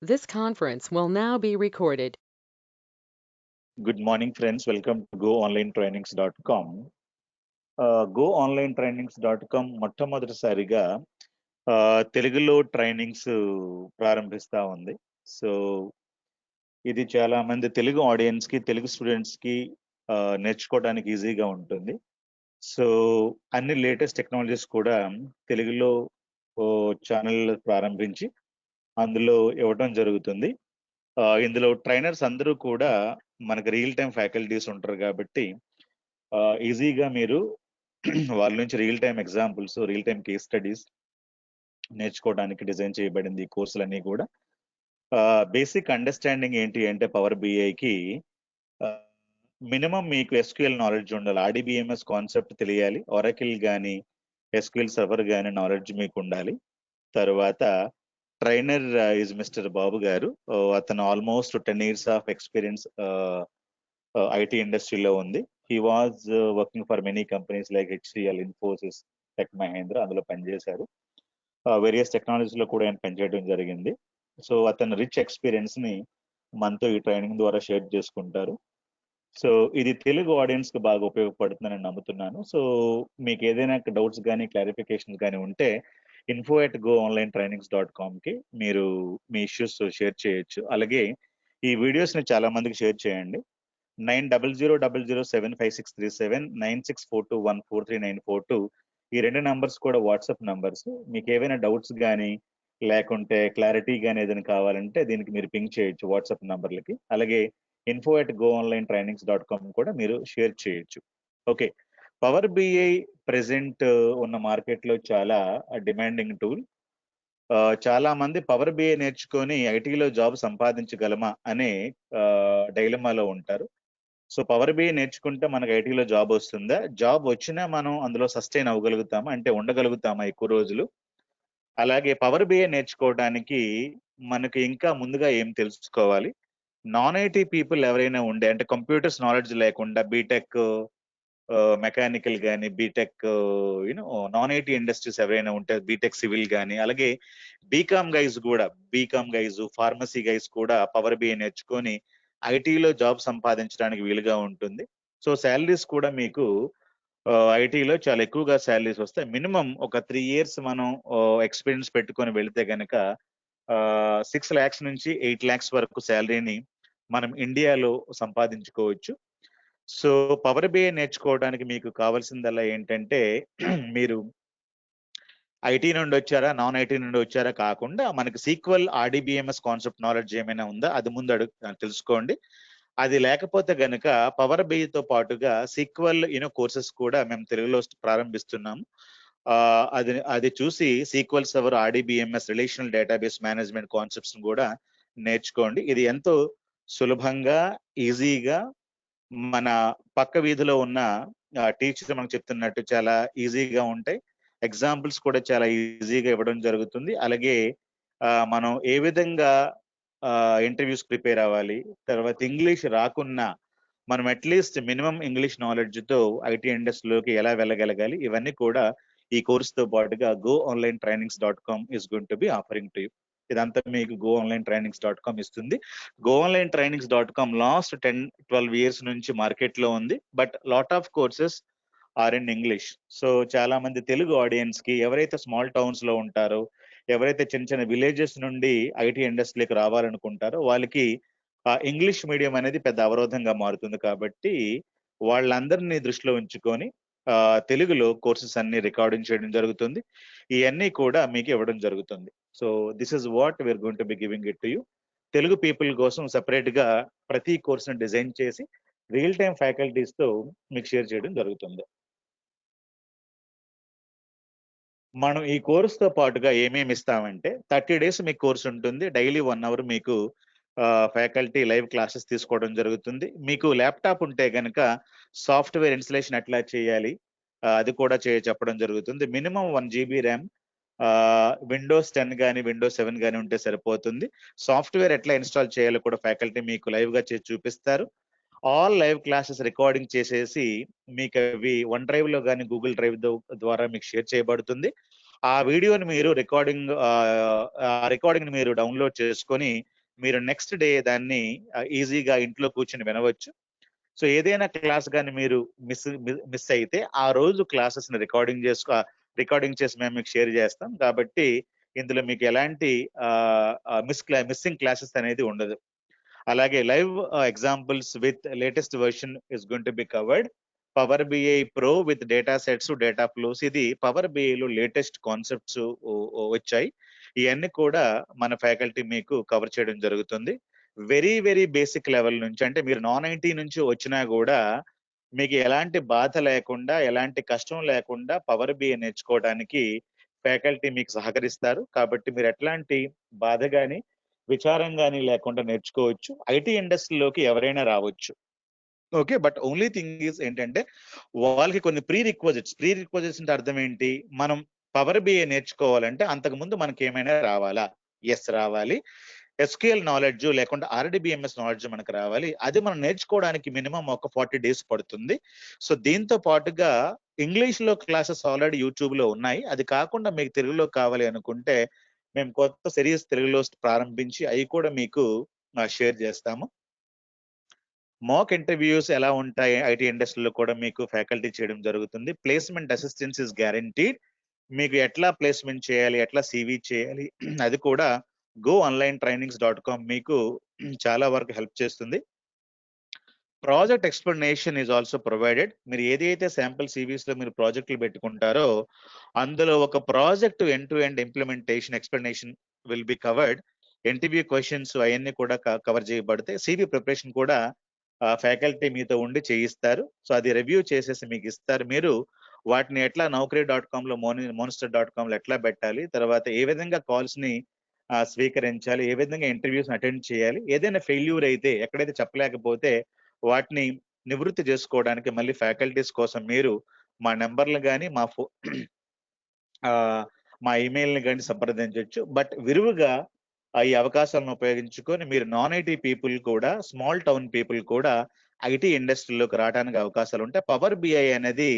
This conference will now be recorded. Good morning, friends. Welcome to goonlinetrainings.com. goonlinetrainings.com మొట్టమొదటిసారిగా తెలుగులో trainings ప్రారంభిస్తా ఉంది. So ఇది చాలా మంది తెలుగు ఆడియన్స్ కి, తెలుగు స్టూడెంట్స్ కి నేర్చుకోవడానికి ఈజీగా ఉంటుంది. సో అన్ని లేటెస్ట్ టెక్నాలజీస్ కూడా తెలుగులో ఛానల్ ప్రారంభించి అందులో ఇవ్వడం జరుగుతుంది. ఇందులో ట్రైనర్స్ అందరూ కూడా మనకు రియల్ టైం ఫ్యాకల్టీస్ ఉంటారు కాబట్టి ఈజీగా మీరు వాళ్ళ నుంచి real time examples, real time case studies నేర్చుకోవడానికి డిజైన్ చేయబడింది ఈ కోర్సులన్నీ కూడా. బేసిక్ అండర్స్టాండింగ్ ఏంటి అంటే పవర్ బిఐకి మినిమం మీకు ఎస్క్యూఎల్ నాలెడ్జ్ ఉండాలి. ఆర్డిబిఎంఎస్ కాన్సెప్ట్ తెలియాలి. ఒరాకిల్ కానీ ఎస్క్యూఎల్ సర్వర్ కానీ నాలెడ్జ్ మీకు ఉండాలి. తర్వాత ట్రైనర్ ఈజ్ మిస్టర్ బాబు గారు. అతను almost 10 years of experience IT ఇండస్ట్రీలో ఉంది. He was working for many companies like HCL, Infosys, tech Mahindra, అందులో పనిచేశారు. వేరియస్ టెక్నాలజీలో కూడా ఆయన పనిచేయడం జరిగింది. సో అతను రిచ్ ఎక్స్పీరియన్స్ ని మనతో ఈ ట్రైనింగ్ ద్వారా షేర్ చేసుకుంటారు. సో ఇది తెలుగు ఆడియన్స్ కి బాగా ఉపయోగపడుతుందని నమ్ముతున్నాను. సో మీకు ఏదైనా డౌట్స్ కానీ క్లారిఫికేషన్స్ కానీ ఉంటే info@goonlinetrainings.com కి మీరు మీ ఇష్యూస్ షేర్ చేయొచ్చు. అలాగే ఈ వీడియోస్ ని చాలా మందికి షేర్ చేయండి. 9000075637 9642143942 ఈ 2 నంబర్స్ కూడా వాట్సాప్ నంబర్స్. మీకు ఏవైనా డౌట్స్ కానీ లేకుంటే క్లారిటీ కానీ ఏదైనా కావాలంటే దీనికి మీరు పింగ్ చేయొచ్చు వాట్సాప్ నంబర్లకి. అలాగే info@goonlinetrainings.com కూడా మీరు షేర్ చేయొచ్చు. ఓకే, పవర్ బిఐ ప్రెసెంట్ ఉన్న మార్కెట్ లో చాలా డిమాండింగ్ టూల్. చాలా మంది పవర్ బిఐ నేర్చుకొని ఐటీలో జాబ్ సంపాదించగలమా అనే డైలమాలో ఉంటారు. సో పవర్ బిఐ నేర్చుకుంటే మనకు ఐటీలో జాబ్ వస్తుందా? జాబ్ వచ్చినా మనం అందులో సస్టైన్ అవ్వగలుగుతామా, అంటే ఉండగలుగుతామా ఎక్కువ రోజులు? అలాగే పవర్ బిఐ నేర్చుకోవడానికి మనకి ఇంకా ముందుగా ఏం తెలుసుకోవాలి? నాన్ ఐటీ పీపుల్ ఎవరైనా ఉండే, అంటే కంప్యూటర్స్ నాలెడ్జ్ లేకుండా బీటెక్ మెకానికల్ కానీ, BTech you know non IT industries ఎవరైనా ఉంటే బీటెక్ సివిల్ కానీ, అలాగే బీకామ్ గైజ్, ఫార్మసీ గైజ్ కూడా పవర్ బిఐ నేర్చుకొని ఐటీలో జాబ్ సంపాదించడానికి వీలుగా ఉంటుంది. సో శాలరీస్ కూడా మీకు ఐటీలో చాలా ఎక్కువగా శాలరీస్ వస్తాయి. మినిమం ఒక 3 years మనం ఎక్స్పీరియన్స్ పెట్టుకొని వెళితే గనక 6 lakhs నుంచి 8 lakhs వరకు శాలరీని మనం ఇండియాలో సంపాదించుకోవచ్చు. సో పవర్ బిఐ నేర్చుకోవడానికి మీకు కావాల్సిందల్లా ఏంటంటే మీరు ఐటీ నుండి వచ్చారా, నాన్ ఐటీ నుండి వచ్చారా కాకుండా మనకి సీక్వెల్, ఆర్డిబిఎంఎస్ కాన్సెప్ట్ నాలెడ్జ్ ఏమైనా ఉందా అది ముందు తెలుసుకోండి. అది లేకపోతే గనుక పవర్ బిఐతో పాటుగా సీక్వెల్ కోర్సెస్ కూడా మేము తెలుగులో ప్రారంభిస్తున్నాము. అది అది చూసి sequel server, RDBMS, relational database management concepts కూడా నేర్చుకోండి. ఇది ఎంతో సులభంగా, ఈజీగా మన పక్క వీధిలో ఉన్న టీచర్ మనకు చెప్తున్నట్టు చాలా ఈజీగా ఉంటాయి. ఎగ్జాంపుల్స్ కూడా చాలా ఈజీగా ఇవ్వడం జరుగుతుంది. అలాగే మనం ఏ విధంగా ఇంటర్వ్యూస్ ప్రిపేర్ అవ్వాలి, తర్వాత ఇంగ్లీష్ రాకున్నా మనం అట్లీస్ట్ మినిమం ఇంగ్లీష్ నాలెడ్జ్ తో ఐటీ ఇండస్ట్రీలోకి ఎలా వెళ్ళగలగాలి, ఇవన్నీ కూడా ఈ కోర్సుతో పాటుగా goonlinetrainings.com is going to B offering to you. ఇదంతా మీకు goonlinetrainings.com ఇస్తుంది. goonlinetrainings.com లాస్ట్ 10-12 years నుంచి మార్కెట్ లో ఉంది. But lot of courses are in English. So చాలా మంది తెలుగు ఆడియన్స్ కి, ఎవరైతే స్మాల్ టౌన్స్ లో ఉంటారో, ఎవరైతే చిన్న చిన్న విలేజెస్ నుండి ఐటీ ఇండస్ట్రీకి రావాలనుకుంటారో వాళ్ళకి ఇంగ్లీష్ మీడియం అనేది పెద్ద అవరోధంగా మారుతుంది. కాబట్టి వాళ్ళందరినీ దృష్టిలో ఉంచుకొని తెలుగులో కోర్సెస్ అన్ని రికార్డింగ్ చేయడం జరుగుతుంది. ఇవన్నీ కూడా మీకు ఇవ్వడం జరుగుతుంది. So this is what we are going to be giving it to you. Telugu people కోసం సెపరేట్ గా ప్రతి కోర్సును డిజైన్ చేసి రియల్ టైం ఫ్యాకల్టీస్ తో మీకు షేర్ చేయడం జరుగుతుంది. మనం ఈ కోర్సుతో పాటుగా ఏమేమి ఇస్తామంటే 30 days మీకు కోర్స్ ఉంటుంది. డైలీ 1 hour మీకు ఫ్యాకల్టీ లైవ్ క్లాసెస్ తీసుకోవడం జరుగుతుంది. మీకు ల్యాప్టాప్ ఉంటే గనక సాఫ్ట్వేర్ ఇన్స్టలేషన్ ఎట్లా చేయాలి అది కూడా చెప్పడం జరుగుతుంది. మినిమం 1 GB ర్యామ్, విండోస్ 10 కానీ విండోస్ 7 కానీ ఉంటే సరిపోతుంది. సాఫ్ట్వేర్ ఎట్లా ఇన్స్టాల్ చేయాలో కూడా ఫ్యాకల్టీ మీకు లైవ్ గా చేసి చూపిస్తారు. ఆల్ లైవ్ క్లాసెస్ రికార్డింగ్ చేసేసి మీకు అవి వన్ డ్రైవ్ లో కానీ గూగుల్ డ్రైవ్ ద్వారా మీకు షేర్ చేయబడుతుంది. ఆ వీడియోని మీరు రికార్డింగ్‌ని మీరు డౌన్‌లోడ్ చేసుకొని, మీరు నెక్స్ట్ డే దాన్ని ఈజీగా ఇంట్లో కూర్చొని వినవచ్చు. సో, ఏదైనా క్లాస్ గాని మీరు మిస్ అయితే, ఆ రోజు క్లాసెస్‌ని రికార్డింగ్ చేసి మేము మీకు షేర్ చేస్తాం. కాబట్టి ఇందులో మీకు ఎలాంటి మిస్సింగ్ క్లాసెస్ అనేది ఉండదు. అలాగే live examples with latest version is going to be covered. Power BI pro with data sets, data flows, ఇది పవర్ బిఐలో లేటెస్ట్ కాన్సెప్ట్స్ వచ్చాయి. ఇవన్నీ కూడా మన ఫ్యాకల్టీ మీకు కవర్ చేయడం జరుగుతుంది. వెరీ వెరీ బేసిక్ లెవెల్ నుంచి, అంటే మీరు నాన్ ఐటీ నుంచి వచ్చినా కూడా మీకు ఎలాంటి బాధ లేకుండా, ఎలాంటి కష్టం లేకుండా పవర్ బిఐ నేర్చుకోవడానికి ఫ్యాకల్టీ మీకు సహకరిస్తారు. కాబట్టి మీరు ఎట్లాంటి బాధ గాని, విచారం గాని లేకుండా నేర్చుకోవచ్చు. ఐటీ ఇండస్ట్రీలోకి ఎవరైనా రావచ్చు. Okay. But only thing is ఏంటంటే, వాళ్ళకి కొన్ని ప్రీ రిక్విజిట్స్ అంటే అర్థం ఏంటి? మనం పవర్ బిఐ నేర్చుకోవాలంటే అంతకుముందు మనకేమైనా రావాలా? యెస్, రావాలి. ఎస్‌క్యూఎల్ నాలెడ్జ్ లేకుండా ఆర్‌డిబిఎంఎస్ నాలెడ్జ్ మనకు రావాలి. అది మనం నేర్చుకోవడానికి మినిమమ్ ఒక 40 డేస్ పడుతుంది. సో, దీంతో పాటుగా ఇంగ్లీష్‌లో క్లాసెస్ ఆల్రెడీ యూట్యూబ్‌లో ఉన్నాయి. అది కాకుండా మీకు తెలుగులో కావాలి అనుకుంటే, మేము కొత్త సిరీస్ తెలుగులో ప్రారంభించి అయి కూడా మీకు షేర్ చేస్తాము. మాక్ ఇంటర్వ్యూస్ ఎలా ఉంటాయి ఐటీ ఇండస్ట్రీలో కూడా మీకు ఫ్యాకల్టీ చేయడం జరుగుతుంది. Placement assistance is guaranteed. మీకు ఎట్లా ప్లేస్‌మెంట్ చేయాలి, ఎట్లా సీవీ చేయాలి అది కూడా goonlinetrainings.com మీకు చాలా వరకు హెల్ప్ చేస్తుంది. Project explanation is also provided. మీరు ఏదైతే శాంపుల్ సీవీస్‌లో మీరు ప్రాజెక్టులు పెట్టుకుంటారో, అందులో ఒక project end to end implementation explanation will be covered. Interview questions అయన్నీ కూడా కవర్ చేయబడతాయి. సీవీ ప్రిపరేషన్ కూడా ఫ్యాకల్టీ మీతో ఉండి చేయిస్తారు. సో, అది రివ్యూ చేసేసి మీకు ఇస్తారు. మీరు వాటిని ఎట్లా నౌకరీ.కామ్‌లో, మోనిస్టర్.కామ్‌లో ఎట్లా పెట్టాలి, తర్వాత ఏ విధంగా కాల్స్‌ని స్వీకరించాలి, ఏ విధంగా ఇంటర్వ్యూస్‌ని అటెండ్ చేయాలి, ఏదైనా ఫెయిల్యూర్ అయితే ఎక్కడైతే చెప్పలేకపోతే వాటిని నివృత్తి చేసుకోవడానికి మళ్ళీ ఫ్యాకల్టీస్ కోసం మీరు మా నంబర్‌లు గాని, మా ఇమెయిల్‌ని గాని సంప్రదించొచ్చు. బట్ విరివిగా ఈ అవకాశాలను ఉపయోగించుకొని మీరు నాన్ ఐటీ పీపుల్ కూడా, స్మాల్ టౌన్ పీపుల్ కూడా ఐటీ ఇండస్ట్రీలోకి రావడానికి అవకాశాలుంటాయి. పవర్ బిఐ అనేది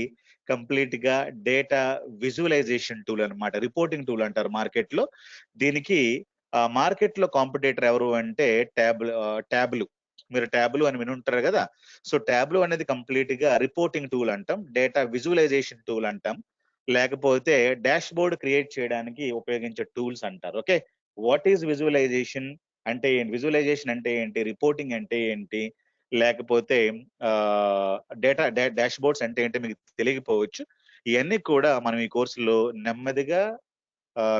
కంప్లీట్‌గా డేటా విజువలైజేషన్ టూల్ అన్నమాట. రిపోర్టింగ్ టూల్ అంటారు మార్కెట్‌లో. దీనికి మార్కెట్‌లో కాంపిటీటర్ ఎవరు అంటే ట్యాబ్‌లు. మీరు ట్యాబ్‌లు అని వినుంటారు గదా! సో, ట్యాబ్‌లు అనేది కంప్లీట్‌గా రిపోర్టింగ్ టూల్ అంటాం. డేటా విజువలైజేషన్ టూల్ అంటాం. లేకపోతే డాష్‌బోర్డ్ క్రియేట్ చేయడానికి ఉపయోగించే టూల్స్ అంటారు. ఓకే. వాట్ ఈస్ విజువలైజేషన్ అంటే ఏంటి? విజువలైజేషన్ అంటే ఏంటి? రిపోర్టింగ్ అంటే ఏంటి? లేకపోతే ఆహ్, డాష్‌బోర్డ్స్ అంటే ఏంటో మీకు తెలియకపోవచ్చు. ఇయన్నీ కూడా మనం ఈ కోర్సులో నెమ్మదిగా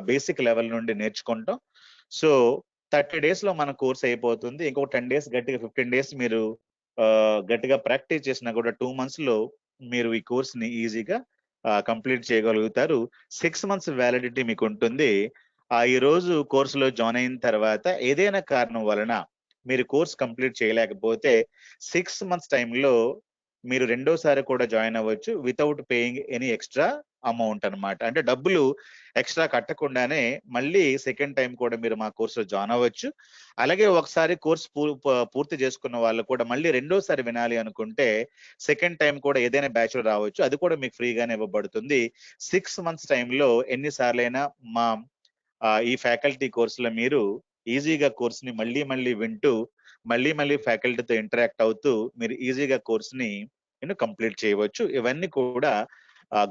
బేసిక్ లెవెల్ నుండి నేర్చుకుంటాం. సో, 30 డేస్‌లో మన కోర్స్ అయిపోతుంది. ఇంకొక 10 డేస్ గట్టిగా 15 డేస్ మీరు గట్టిగా ప్రాక్టీస్ చేసినా కూడా 2 మంత్స్‌లో మీరు ఈ కోర్స్‌ని ఈజీగా కంప్లీట్ చేయగలుగుతారు. 6 మంత్స్ వ్యాలిడిటీ మీకుంటుంది. ఈరోజు కోర్స్‌లో జాయిన్ అయిన తర్వాత ఏదైనా కారణం వలన మీరు కోర్స్ కంప్లీట్ చేయలేకపోతే 6 మంత్స్ టైమ్‌లో మీరు రెండోసారి కూడా జాయిన్ అవ్వచ్చు. Without paying any extra amount అన్నమాట. అంటే డబ్బులు ఎక్స్‌ట్రా కట్టకుండానే మళ్ళీ సెకండ్ టైమ్ కూడా మీరు మా కోర్స్‌లో జాయిన్ అవ్వచ్చు. అలాగే ఒకసారి కోర్స్ పూర్తి చేసుకున్న వాళ్ళు కూడా మళ్ళీ రెండోసారి వినాలి అనుకుంటే సెకండ్ టైమ్ కూడా ఏదైనా బ్యాచ్‌లో రావచ్చు. అది కూడా మీకు ఫ్రీగానే ఇవ్వబడుతుంది. 6 మంత్స్ టైమ్‌లో ఎన్ని సార్లైనా మా ఈ ఫ్యాకల్టీ కోర్స్‌లో మీరు ఈజీగా కోర్స్‌ని మళ్ళీ మళ్ళీ వింటూ, మళ్ళీ మళ్ళీ ఫ్యాకల్టీతో ఇంటరాక్ట్ అవుతూ మీరు ఈజీగా కోర్స్‌ని కంప్లీట్ చేయవచ్చు. ఇవన్నీ కూడా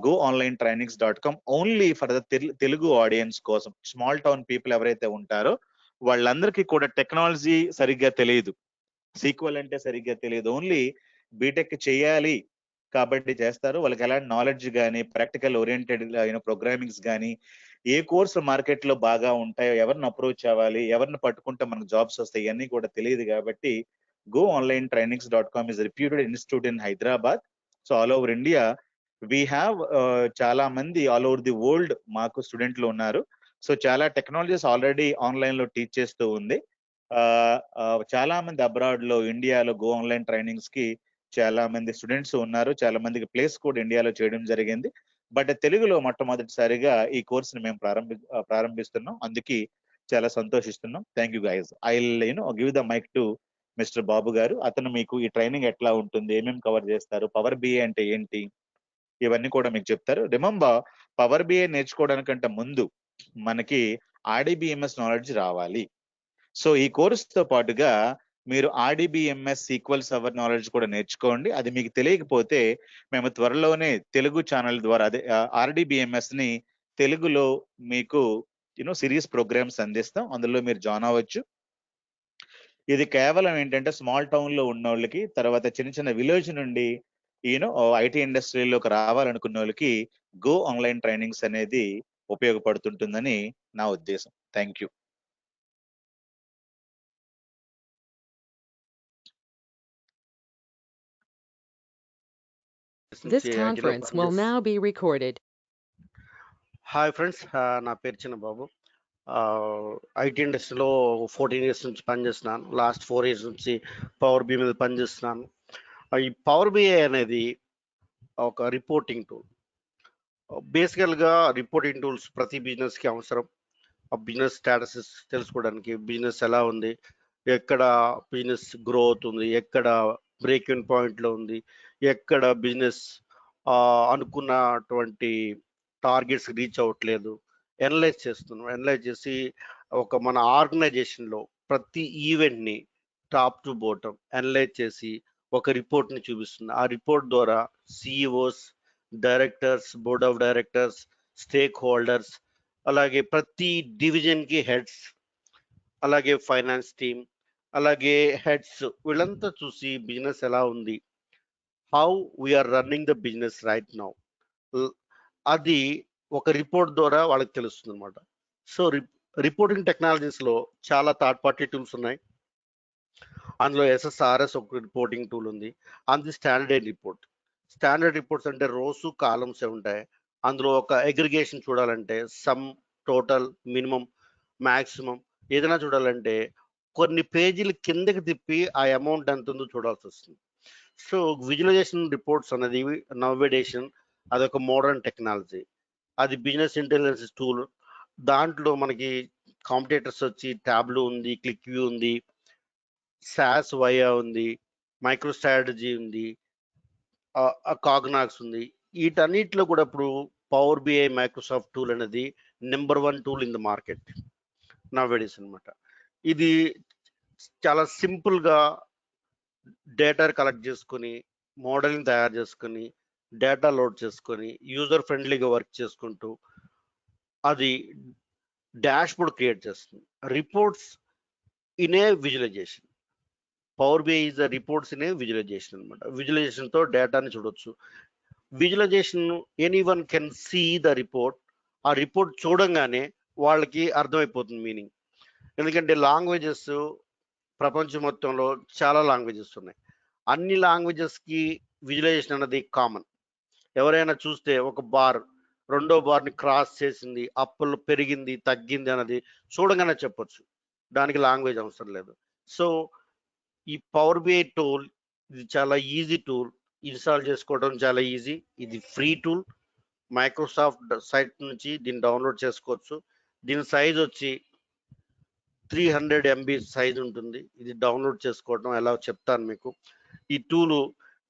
goonlinetrainings.com only for the Telugu audience కోసం. స్మాల్ టౌన్ పీపుల్ ఎవరైతే ఉంటారో వాళ్ళందరికీ కూడా టెక్నాలజీ సరిగ్గా తెలీదు. సీక్వెల్ అంటే సరిగ్గా తెలీదు. ఓన్లీ బీటెక్ చేయాలి కాబట్టి చేస్తారు. వాళ్ళకి ఎలాంటి నాలెడ్జ్ గాని, ప్రాక్టికల్ ఓరియెంటెడ్ ప్రోగ్రామింగ్స్ గాని, ఏ కోర్స్ మార్కెట్‌లో బాగా ఉంటాయో, ఎవరిని అప్రోచ్ అవ్వాలి, ఎవరిని పట్టుకుంటే మనకు జాబ్స్ వస్తాయి, ఇయన్నీ కూడా తెలీదు గాబట్టి goonlinetrainings.com is reputed institute in Hyderabad. So, all over India we have చాలా మంది ఆల్ ఓవర్ ది వరల్డ్ మాకు స్టూడెంట్‌లు ఉన్నారు. సో, చాలా టెక్నాలజీస్ ఆల్రెడీ ఆన్‌లైన్‌లో టీచ్ చేస్తూ ఉంది. చాలా మంది అబ్రాడ్‌లో, ఇండియాలో ఆన్‌లైన్ ట్రైనింగ్స్‌కి చాలా మంది స్టూడెంట్స్ ఉన్నారు. చాలా మందికి ప్లేస్ కూడా ఇండియాలో చేయడం జరిగింది. బట్ తెలుగులో మొట్టమొదటిసారిగా ఈ కోర్స్‌ని మేము ప్రారంభిస్తున్నాం. అందుకి చాలా సంతోషిస్తున్నాం. Thank you guys. Give the mike to mister Babu గారు. అతను మీకు ఈ ట్రైనింగ్ ఎట్లా ఉంటుంది? ఏమేమి కవర్ చేస్తారు? పవర్ బిఐ అంటే ఏంటి? ఇవన్నీ కూడా మీకు చెప్తారు. రిమెంబర్ పవర్ బిఐ నేర్చుకోవడానికంటే ముందు మనకి ఆర్డిబిఎంఎస్ నాలెడ్జ్ రావాలి. సో ఈ కోర్సుతో పాటుగా మీరు ఆర్డిబిఎంఎస్ సీక్వెల్ సర్వర్ నాలెడ్జ్ కూడా నేర్చుకోండి. అది మీకు తెలియకపోతే మేము త్వరలోనే తెలుగు ఛానల్ ద్వారా అదే ఆర్డిబిఎంఎస్ ని తెలుగులో మీకు సిరీస్ ప్రోగ్రామ్స్ అందిస్తాం. అందులో మీరు జాయిన్ అవ్వచ్చు. ఇది కేవలం ఏంటంటే స్మాల్ టౌన్ లో ఉన్న వాళ్ళకి, తర్వాత చిన్న చిన్న విలేజ్ నుండి ఐటీ ఇండస్ట్రీలోకి రావాలనుకున్న వాళ్ళకి గో ఆన్లైన్ ట్రైనింగ్స్ అనేది ఉపయోగపడుతుంటుందని నా ఉద్దేశం. Thank you. This conference will now be recorded. Hi friends, నా పేరు చిన్నబాబు. ఐటీ ఇండస్ట్రీలో 14 years నుంచి పనిచేస్తున్నాను. లాస్ట్ 4 years నుంచి పవర్ బి మీద పనిచేస్తున్నాను. ఈ పవర్ బిఐ అనేది ఒక రిపోర్టింగ్ టూల్. బేసికల్గా రిపోర్టింగ్ టూల్స్ ప్రతి బిజినెస్కి అవసరం. ఆ బిజినెస్ స్టేటస్ తెలుసుకోవడానికి, బిజినెస్ ఎలా ఉంది, ఎక్కడ బిజినెస్ గ్రో అవుతుంది, ఎక్కడ బ్రేక్ ఇన్ పాయింట్లో ఉంది, ఎక్కడ బిజినెస్ అనుకున్నటువంటి టార్గెట్స్ రీచ్ అవ్వట్లేదు, ఎనలైజ్ చేస్తున్నాం. ఎనలైజ్ చేసి మన ఆర్గనైజేషన్లో ప్రతి ఈవెంట్ని టాప్ టు బాటమ్ ఎనలైజ్ చేసి ఒక రిపోర్ట్ని చూపిస్తుంది. ఆ రిపోర్ట్ ద్వారా CEOs, directors, board of directors, stake holders, అలాగే ప్రతి డివిజన్కి హెడ్స్, అలాగే ఫైనాన్స్ టీమ్, అలాగే హెడ్స్, వీళ్ళంతా చూసి బిజినెస్ ఎలా ఉంది, how we are running the business right now, అది ఒక రిపోర్ట్ ద్వారా వాళ్ళకి తెలుస్తుంది అనమాట. సో రిపోర్టింగ్ టెక్నాలజీస్లో చాలా థర్డ్ పార్టీ టూల్స్ ఉన్నాయి. అందులో SSRS ఒక రిపోర్టింగ్ టూల్ ఉంది. అది స్టాండర్డ్ రిపోర్ట్. స్టాండర్డ్ రిపోర్ట్స్ అంటే రోజు కాలమ్స్ ఉంటాయి. అందులో ఒక అగ్రిగేషన్ చూడాలంటే సమ్, టోటల్, మినిమం, మ్యాక్సిమం ఏదైనా చూడాలంటే కొన్ని పేజీలు కిందకి తిప్పి ఆ అమౌంట్ ఎంత ఉందో చూడాల్సి వస్తుంది. సో విజువలైజేషన్ రిపోర్ట్స్ అనేది నవ్వేడేషన్, అదొక మోడర్న్ టెక్నాలజీ. అది బిజినెస్ ఇంటెలిజెన్స్ టూల్. దాంట్లో మనకి కాంపిటేటర్స్ వచ్చి ట్యాబ్లో ఉంది, క్లిక్ వ్యూ ఉంది, సాస్ వయా ఉంది, మైక్రో స్ట్రాటజీ ఉంది, కాగ్నాక్స్ ఉంది. వీటన్నిటిలో కూడా ఇప్పుడు పవర్ బిఐ మైక్రోసాఫ్ట్ టూల్ అనేది number 1 tool in the market nowadays అనమాట. ఇది చాలా సింపుల్గా డేటా కలెక్ట్ చేసుకొని, మోడలింగ్ తయారు చేసుకొని, డేటా లోడ్ చేసుకొని, యూజర్ ఫ్రెండ్లీగా వర్క్ చేసుకుంటూ అది డాష్ బోర్డ్ క్రియేట్ చేస్తుంది. Reports in a visualisation. Power BI is the reports in a visualisation అనమాట. విజువలైజేషన్తో డేటాని చూడొచ్చు. Visualisation anyone can see the report. ఆ రిపోర్ట్ చూడంగానే వాళ్ళకి అర్థమైపోతుంది మీనింగ్. ఎందుకంటే లాంగ్వేజెస్ ప్రపంచం మొత్తంలో చాలా లాంగ్వేజెస్ ఉన్నాయి. అన్ని లాంగ్వేజెస్కి విజువలైజేషన్ అనేది కామన్. ఎవరైనా చూస్తే ఒక బార్ రెండో బార్ని క్రాస్ చేసింది, అప్పులు పెరిగింది, తగ్గింది అన్నది చూడగానే చెప్పొచ్చు. దానికి లాంగ్వేజ్ అవసరం లేదు. సో ఈ పవర్ బిఐ టూల్ ఇది చాలా ఈజీ టూల్. ఇన్స్టాల్ చేసుకోవడం చాలా ఈజీ. ఇది ఫ్రీ టూల్. మైక్రోసాఫ్ట్ సైట్ నుంచి దీన్ని డౌన్లోడ్ చేసుకోవచ్చు. దీని సైజ్ వచ్చి 300 MB సైజ్ ఉంటుంది. ఇది డౌన్లోడ్ చేసుకోవడం ఎలా చెప్తాను మీకు. ఈ టూలు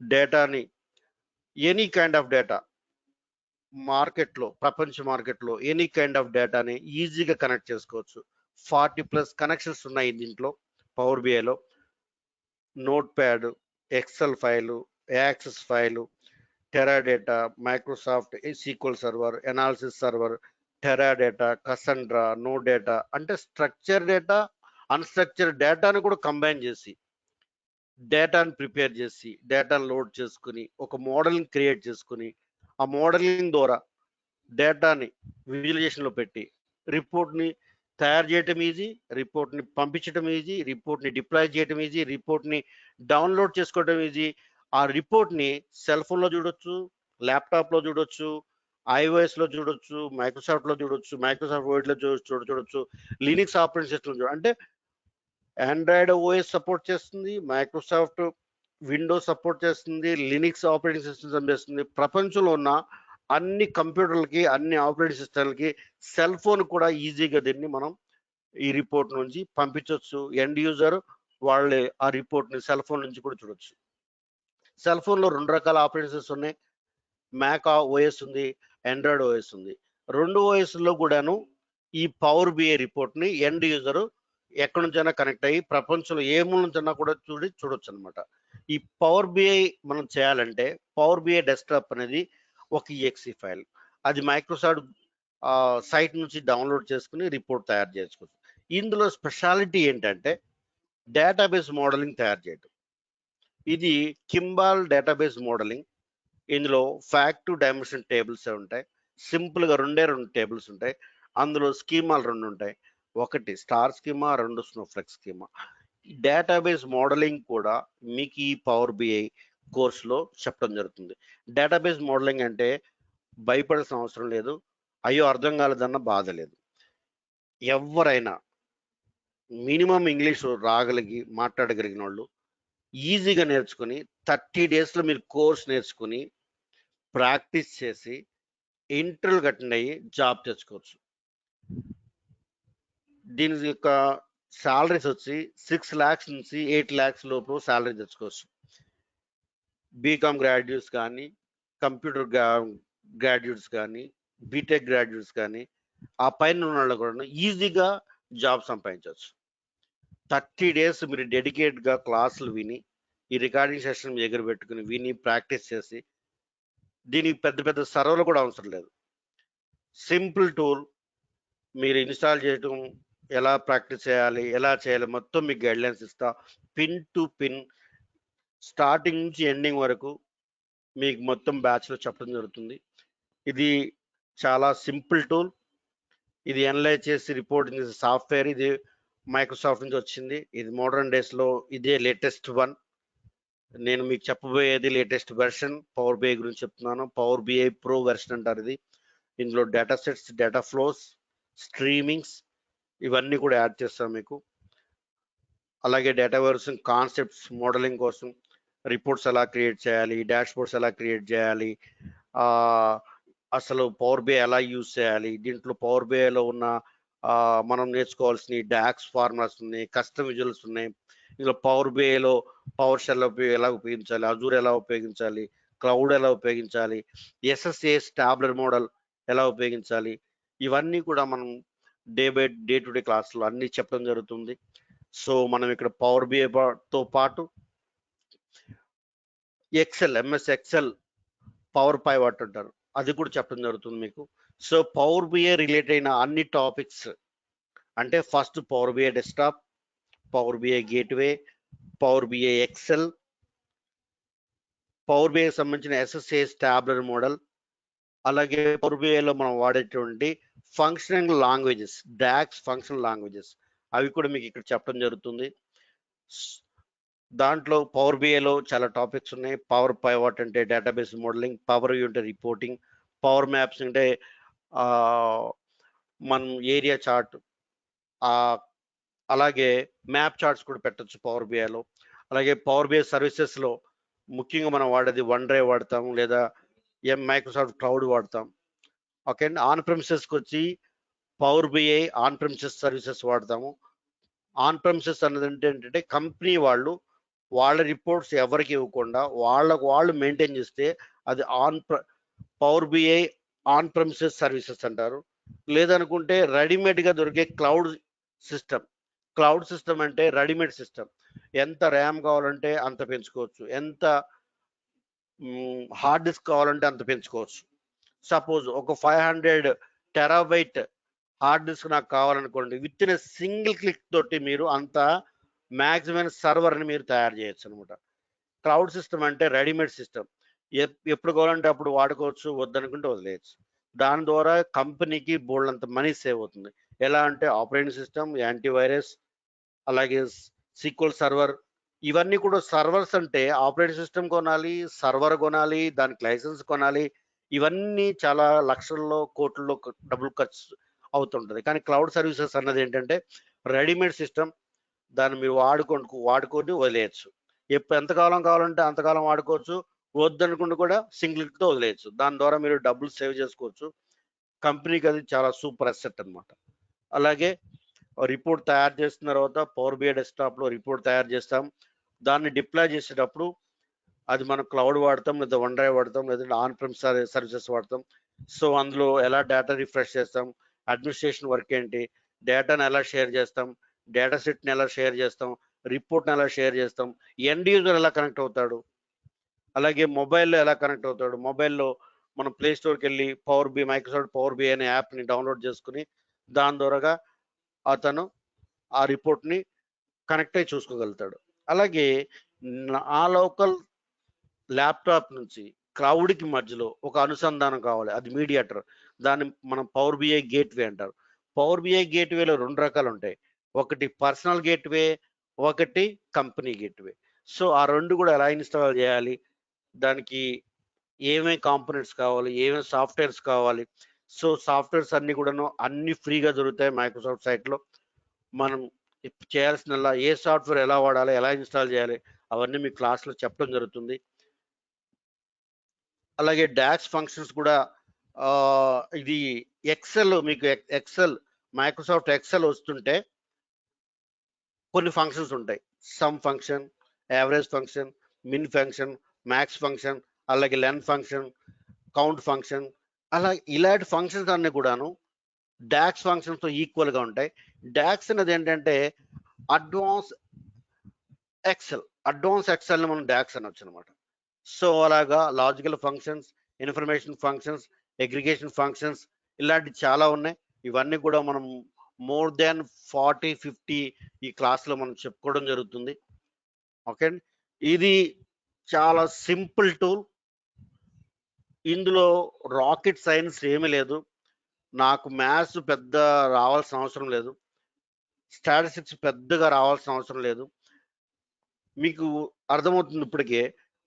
డేటాని, ఎనీ కైండ్ ఆఫ్ డేటా మార్కెట్లో, ప్రపంచ మార్కెట్లో ఎనీ కైండ్ ఆఫ్ డేటాని ఈజీగా కనెక్ట్ చేసుకోవచ్చు. 40+ కనెక్షన్స్ ఉన్నాయి దీంట్లో. పవర్ బిఐలో notepad, excel file, access file, Teradata, Microsoft SQL server, analysis server, Teradata, Cassandra, no data, అంటే స్ట్రక్చర్ డేటా, అన్స్ట్రక్చర్ డేటాను కూడా కంబైన్ చేసి డేటాను ప్రిపేర్ చేసి, డేటాను లోడ్ చేసుకుని, ఒక మోడల్ని క్రియేట్ చేసుకుని, ఆ మోడలింగ్ ద్వారా డేటాని విజువలైజేషన్లో పెట్టి రిపోర్ట్ని తయారు చేయటం ఈజీ, రిపోర్ట్ని పంపించడం ఈజీ, రిపోర్ట్ని డిప్లాయ్ చేయటం ఈజీ, రిపోర్ట్ని డౌన్లోడ్ చేసుకోవడం ఈజీ. ఆ రిపోర్ట్ని సెల్ ఫోన్లో చూడొచ్చు, ల్యాప్టాప్లో చూడొచ్చు, iOSలో చూడొచ్చు, మైక్రోసాఫ్ట్లో చూడొచ్చు, మైక్రోసాఫ్ట్ వర్డ్లో చూడొచ్చు, లినిక్స్ ఆపరేటింగ్ సిస్టమ్ అంటే ఆండ్రాయిడ్ ఓఎస్ సపోర్ట్ చేస్తుంది, మైక్రోసాఫ్ట్ విండోస్ సపోర్ట్ చేస్తుంది, లినిక్స్ ఆపరేటింగ్ సిస్టమ్ చేస్తుంది. ప్రపంచంలో ఉన్న అన్ని కంప్యూటర్లకి, అన్ని ఆపరేటింగ్ సిస్టమ్లకి, సెల్ ఫోన్ కూడా ఈజీగా దీన్ని మనం ఈ రిపోర్ట్ నుంచి పంపించవచ్చు. ఎండ్ యూజర్ వాళ్ళే ఆ రిపోర్ట్ని సెల్ ఫోన్ నుంచి కూడా చూడొచ్చు. సెల్ ఫోన్లో 2 రకాల ఆపరేటింగ్ సిస్టమ్స్ ఉన్నాయి. మ్యాక్ ఓఎస్ ఉంది, ఆండ్రాయిడ్ ఓఎస్ ఉంది. 2 ఓఎస్లో కూడాను ఈ పవర్ బిఐ రిపోర్ట్ని ఎండ్ యూజరు ఎక్కడి నుంచైనా కనెక్ట్ అయ్యి ప్రపంచంలో ఏ మూల నుంచైనా కూడా చూడొచ్చు అనమాట. ఈ పవర్ బిఐ మనం చేయాలంటే పవర్ బిఐ డెస్క్టాప్ అనేది ఒక ఈఎక్సి ఫైల్. అది మైక్రోసాఫ్ట్ సైట్ నుంచి డౌన్లోడ్ చేసుకుని రిపోర్ట్ తయారు చేసుకోవచ్చు. ఇందులో స్పెషాలిటీ ఏంటంటే డేటాబేస్ మోడలింగ్ తయారు చేయడం. ఇది కింబాల్ డేటాబేస్ మోడలింగ్. ఇందులో ఫ్యాక్ట్ డైమెన్షన్ టేబుల్స్ ఉంటాయి. సింపుల్గా 2 టేబుల్స్ ఉంటాయి. అందులో స్కీమాలు 2 ఉంటాయి. ఒకటి star schema, 2 snowflakes schema. Database modelling కూడా మీకు ఈ పవర్ బిఐ కోర్సులో చెప్పడం జరుగుతుంది. డేటాబేస్ మోడలింగ్ అంటే భయపడాల్సిన అవసరం లేదు. అయ్యో అర్థం కాలేదన్న బాధ లేదు. ఎవరైనా మినిమం ఇంగ్లీష్ రాగలిగి మాట్లాడగలిగిన వాళ్ళు ఈజీగా నేర్చుకుని 30 డేస్లో మీరు కోర్స్ నేర్చుకుని ప్రాక్టీస్ చేసి ఇంటర్వ్యూకి అటెండ్ అయ్యి జాబ్ తెచ్చుకోవచ్చు. దీని యొక్క శాలరీస్ వచ్చి 6 lakhs నుంచి 8 lakhs లోపు శాలరీ తెచ్చుకోవచ్చు. బీకామ్ గ్రాడ్యుయేట్స్ కానీ, కంప్యూటర్ గ్రాడ్యుయేట్స్ కానీ, బీటెక్ గ్రాడ్యుయేట్స్ కానీ, ఆ పైన ఉన్న వాళ్ళు కూడా ఈజీగా జాబ్ సంపాదించవచ్చు. 30 డేస్ మీరు డెడికేట్గా క్లాసులు విని, ఈ రికార్డింగ్ సెషన్ దగ్గర పెట్టుకుని విని ప్రాక్టీస్ చేసి, దీనికి పెద్ద పెద్ద సర్వర్లు కూడా అవసరం లేదు. సింపుల్ టూల్ మీరు ఇన్స్టాల్ చేయటం, ఎలా ప్రాక్టీస్ చేయాలి, ఎలా చేయాలి మొత్తం మీకు గైడ్లైన్స్ ఇస్తా. పిన్ టు పిన్ స్టార్టింగ్ నుంచి ఎండింగ్ వరకు మీకు మొత్తం బ్యాచ్లో చెప్పడం జరుగుతుంది. ఇది చాలా సింపుల్ టూల్. ఇది అనలైజ్ చేసి రిపోర్టింగ్ చేసే సాఫ్ట్వేర్. ఇది మైక్రోసాఫ్ట్ నుంచి వచ్చింది. ఇది మోడర్న్ డేస్లో ఇదే లేటెస్ట్ వన్. నేను మీకు చెప్పబోయేది లేటెస్ట్ వెర్షన్ పవర్ బిఐ గురించి చెప్తున్నాను. పవర్ బిఐ ప్రో వెర్షన్ అంటారు ఇది. ఇందులో data sets, data flows, streamings ఇవన్నీ కూడా యాడ్ చేస్తాం మీకు. అలాగే డేటా వెర్షన్ కాన్సెప్ట్స్ మోడలింగ్ కోసం రిపోర్ట్స్ ఎలా క్రియేట్ చేయాలి, డాష్ బోర్డ్స్ ఎలా క్రియేట్ చేయాలి, అసలు పవర్ బిఐ ఎలా యూజ్ చేయాలి, దీంట్లో పవర్ బిఐలో ఉన్న మనం నేర్చుకోవాల్సిన డాక్స్ ఫార్ములాస్ ఉన్నాయి, కస్టమ్ విజువల్స్ ఉన్నాయి. ఇందులో పవర్ బిఐలో పవర్ షెల్ ఎలా ఉపయోగించాలి, అజూర్ ఎలా ఉపయోగించాలి, క్లౌడ్ ఎలా ఉపయోగించాలి, ఎస్ఎస్ఏఎస్ టాబ్లెట్ మోడల్ ఎలా ఉపయోగించాలి, ఇవన్నీ కూడా మనం డే టు డే క్లాస్లో అన్నీ చెప్పడం జరుగుతుంది. సో మనం ఇక్కడ పవర్ బిఐతో పాటు XL, MS Excel, power pivot అంటారు, అది కూడా చెప్పడం జరుగుతుంది మీకు. సో పవర్ బిఐ రిలేట్ అయిన అన్ని టాపిక్స్ అంటే first power BI desktop, power BI gateway, power BI Excel, power BI సంబంధించిన ఎస్ఎస్ఏఎస్ టాబ్లెట్ మోడల్, అలాగే పవర్ బిఐలో మనం వాడేటువంటి functional languages, DAX functional languages, అవి కూడా మీకు ఇక్కడ చెప్పడం జరుగుతుంది. దాంట్లో పవర్ బిఐలో చాలా టాపిక్స్ ఉన్నాయి. పవర్ పైవాట్ అంటే డేటాబేస్ మోడలింగ్, పవర్ వ్యూ అంటే రిపోర్టింగ్, పవర్ మ్యాప్స్ అంటే మనం ఏరియా చార్ట్, అలాగే మ్యాప్ చార్ట్స్ కూడా పెట్టచ్చు పవర్ బిఐలో. అలాగే పవర్ బిఐ సర్వీసెస్లో ముఖ్యంగా మనం వాడేది వన్ డ్రైవ్ వాడతాం, లేదా మైక్రోసాఫ్ట్ క్లౌడ్ వాడతాం. ఓకే అండి. ఆన్ ప్రెమిసెస్కి వచ్చి power BI on premises services వాడతాము. ఆన్ ప్రెమిసెస్ అన్నది ఏంటంటే కంపెనీ వాళ్ళు వాళ్ళ రిపోర్ట్స్ ఎవరికి ఇవ్వకుండా వాళ్ళు మెయింటైన్ చేస్తే అది power BI on premises services అంటారు. లేదనుకుంటే రెడీమేడ్గా దొరికే క్లౌడ్ సిస్టమ్ అంటే రెడీమేడ్ సిస్టమ్. ఎంత ర్యామ్ కావాలంటే అంత పెంచుకోవచ్చు, ఎంత హార్డ్ డిస్క్ కావాలంటే అంత పెంచుకోవచ్చు. సపోజ్ ఒక 500 టెరాబైట్ హార్డ్ డిస్క్ నాకు కావాలనుకోండి, విత్ ఇన్ సింగిల్ క్లిక్ తోటి మీరు అంత మ్యాక్సిమం సర్వర్ని మీరు తయారు చేయొచ్చు అనమాట. క్లౌడ్ సిస్టమ్ అంటే రెడీమేడ్ సిస్టమ్, ఎప్పుడు కావాలంటే అప్పుడు వాడుకోవచ్చు, వద్దనుకుంటే వదిలేయచ్చు. దాని ద్వారా కంపెనీకి బోల్డంత మనీ సేవ్ అవుతుంది. ఎలా అంటే ఆపరేటింగ్ సిస్టమ్, యాంటీవైరస్, అలాగే సీక్వెల్ సర్వర్, ఇవన్నీ కూడా. సర్వర్స్ అంటే ఆపరేటింగ్ సిస్టమ్ కొనాలి, సర్వర్ కొనాలి, దానికి లైసెన్స్ కొనాలి, ఇవన్నీ చాలా లక్షల్లో కోట్లలో డబ్బులు ఖర్చు అవుతుంటుంది. కానీ క్లౌడ్ సర్వీసెస్ అన్నది ఏంటంటే రెడీమేడ్ సిస్టమ్, దాన్ని మీరు వాడుకొని వదిలేయచ్చు. ఎంతకాలం కావాలంటే అంతకాలం వాడుకోవచ్చు, వద్దనుకుంటూ కూడా సింగిల్తో వదిలేయచ్చు. దాని ద్వారా మీరు డబ్బులు సేవ్ చేసుకోవచ్చు. కంపెనీకి అది చాలా సూపర్ అసెట్ అనమాట. అలాగే రిపోర్ట్ తయారు చేసిన తర్వాత పవర్ బిఐ డెస్క్టాప్లో రిపోర్ట్ తయారు చేస్తాం. దాన్ని డిప్లాయ్ చేసేటప్పుడు అది మనం క్లౌడ్ వాడతాం, లేదా వన్ డ్రైవ్ వాడతాం, లేదంటే ఆన్ ప్రెమ్ సర్వీసెస్ వాడతాం. సో అందులో ఎలా డేటా రిఫ్రెష్ చేస్తాం, అడ్మినిస్ట్రేషన్ వర్క్ ఏంటి, డేటాను ఎలా షేర్ చేస్తాం, డేటా సెట్ని ఎలా షేర్ చేస్తాం, రిపోర్ట్ని ఎలా షేర్ చేస్తాం, ఎండ్ యూజర్ ఎలా కనెక్ట్ అవుతాడు, అలాగే మొబైల్లో ఎలా కనెక్ట్ అవుతాడు. మొబైల్లో మనం ప్లే స్టోర్కి వెళ్ళి మైక్రోసాఫ్ట్ పవర్ బి అనే యాప్ని డౌన్లోడ్ చేసుకుని దాని ద్వారాగా అతను ఆ రిపోర్ట్ని కనెక్ట్ అయ్యి చూసుకోగలుగుతాడు. అలాగే ఆ లోకల్ ల్యాప్టాప్ నుంచి క్లౌడ్కి మధ్యలో ఒక అనుసంధానం కావాలి, అది మీడియేటర్. దాన్ని మనం పవర్ బిఐ గేట్వే అంటారు. పవర్ బిఐ గేట్వేలో 2 రకాలు ఉంటాయి, ఒకటి పర్సనల్ గేట్వే, ఒకటి కంపెనీ గేట్వే. సో ఆ 2 కూడా ఎలా ఇన్స్టాల్ చేయాలి, దానికి ఏమేమి కాంపోనెంట్స్ కావాలి, ఏమేమి సాఫ్ట్వేర్స్ కావాలి. సో సాఫ్ట్వేర్స్ అన్ని కూడాను అన్ని ఫ్రీగా దొరుకుతాయి మైక్రోసాఫ్ట్ సైట్లో. మనం చేయాల్సిన ఏ సాఫ్ట్వేర్ ఎలా వాడాలి, ఎలా ఇన్స్టాల్ చేయాలి, అవన్నీ మీ క్లాస్లో చెప్పడం జరుగుతుంది. అలాగే డాక్స్ ఫంక్షన్స్ కూడా ఇది ఎక్సెల్, మీకు ఎక్సెల్ మైక్రోసాఫ్ట్ ఎక్సెల్ వస్తుంటే కొన్ని ఫంక్షన్స్ ఉంటాయి. సమ్ ఫంక్షన్, యావరేజ్ ఫంక్షన్, మిన్ ఫంక్షన్, మ్యాక్స్ ఫంక్షన్, అలాగే లెన్ ఫంక్షన్, కౌంట్ ఫంక్షన్, అలా ఇలాంటి ఫంక్షన్స్ అన్ని కూడాను డాక్స్ ఫంక్షన్స్తో ఈక్వల్గా ఉంటాయి. డాక్స్ అనేది ఏంటంటే అడ్వాన్స్ ఎక్సెల్ని మనం డాక్స్ అనొచ్చు అనమాట. సో అలాగా logical functions, information functions, aggregation functions, ఇలాంటి చాలా ఉన్నాయి. ఇవన్నీ కూడా మనం మోర్ దాన్ 40-50 ఈ క్లాస్లో మనం చెప్పుకోవడం జరుగుతుంది. ఓకే అండి, ఇది చాలా సింపుల్ టూల్. ఇందులో రాకెట్ సైన్స్ ఏమీ లేదు, నాకు మ్యాథ్స్ పెద్ద రావాల్సిన అవసరం లేదు, స్టాటిస్టిక్స్ పెద్దగా రావాల్సిన అవసరం లేదు. మీకు అర్థమవుతుంది ఇప్పటికే.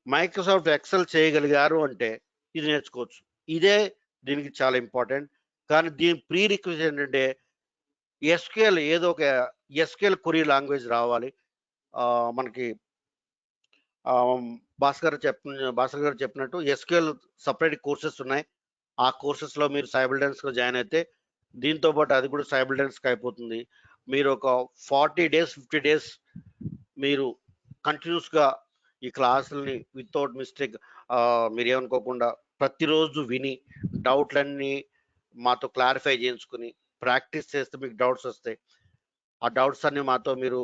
మైక్రోసాఫ్ట్ ఎక్సెల్ చేయగలిగారు అంటే ఇది నేర్చుకోవచ్చు. ఇదే దీనికి చాలా ఇంపార్టెంట్. కానీ దీని ప్రీ రిక్వెస్ట్ ఏంటంటే ఎస్క్యూఎల్, ఏదో ఒక ఎస్క్యూఎల్ క్వరీ లాంగ్వేజ్ రావాలి. మనకి భాస్కర్ గారు చెప్పినట్టు ఎస్క్యూఎల్ సపరేట్ కోర్సెస్ ఉన్నాయి. ఆ కోర్సెస్లో మీరు సైబిల్డెన్స్లో జాయిన్ అయితే దీంతో పాటు అది కూడా సైబిల్డెన్స్కి అయిపోతుంది. మీరు ఒక 40 days 50 days మీరు కంటిన్యూస్గా ఈ క్లాసుల్ని వితౌట్ మిస్టేక్ మీరు ఏమనుకోకుండా ప్రతిరోజు విని డౌట్లన్నీ మాతో క్లారిఫై చేయించుకుని ప్రాక్టీస్ చేస్తే మీకు డౌట్స్ వస్తాయి. ఆ డౌట్స్ అన్ని మాతో మీరు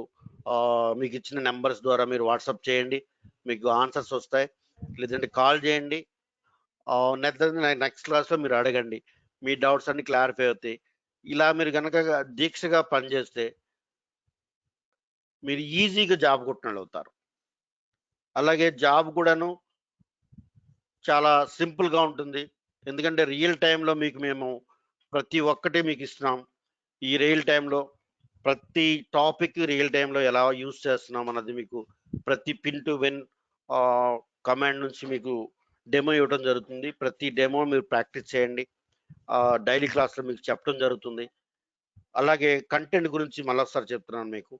మీకు ఇచ్చిన నెంబర్స్ ద్వారా మీరు వాట్సాప్ చేయండి, మీకు ఆన్సర్స్ వస్తాయి. లేదంటే కాల్ చేయండి. నెక్స్ట్ క్లాస్లో మీరు అడగండి, మీ డౌట్స్ అన్ని క్లారిఫై అవుతాయి. ఇలా మీరు కనుక దీక్షగా పనిచేస్తే మీరు ఈజీగా జాబ్ కొట్టిన అవుతారు. అలాగే జాబ్ కూడాను చాలా సింపుల్గా ఉంటుంది, ఎందుకంటే రియల్ టైంలో మీకు మేము ప్రతి ఒక్కటి మీకు ఇస్తున్నాం. ఈ రియల్ టైంలో ప్రతి టాపిక్ రియల్ టైంలో ఎలా యూజ్ చేస్తున్నాం అన్నది మీకు ప్రతి పిన్ టు విన్ కమాండ్ నుంచి మీకు డెమో ఇవ్వడం జరుగుతుంది. ప్రతి డెమో మీరు ప్రాక్టీస్ చేయండి, డైలీ క్లాస్లో మీకు చెప్పడం జరుగుతుంది. అలాగే కంటెంట్ గురించి మళ్ళొకసారి చెప్తున్నాను మీకు.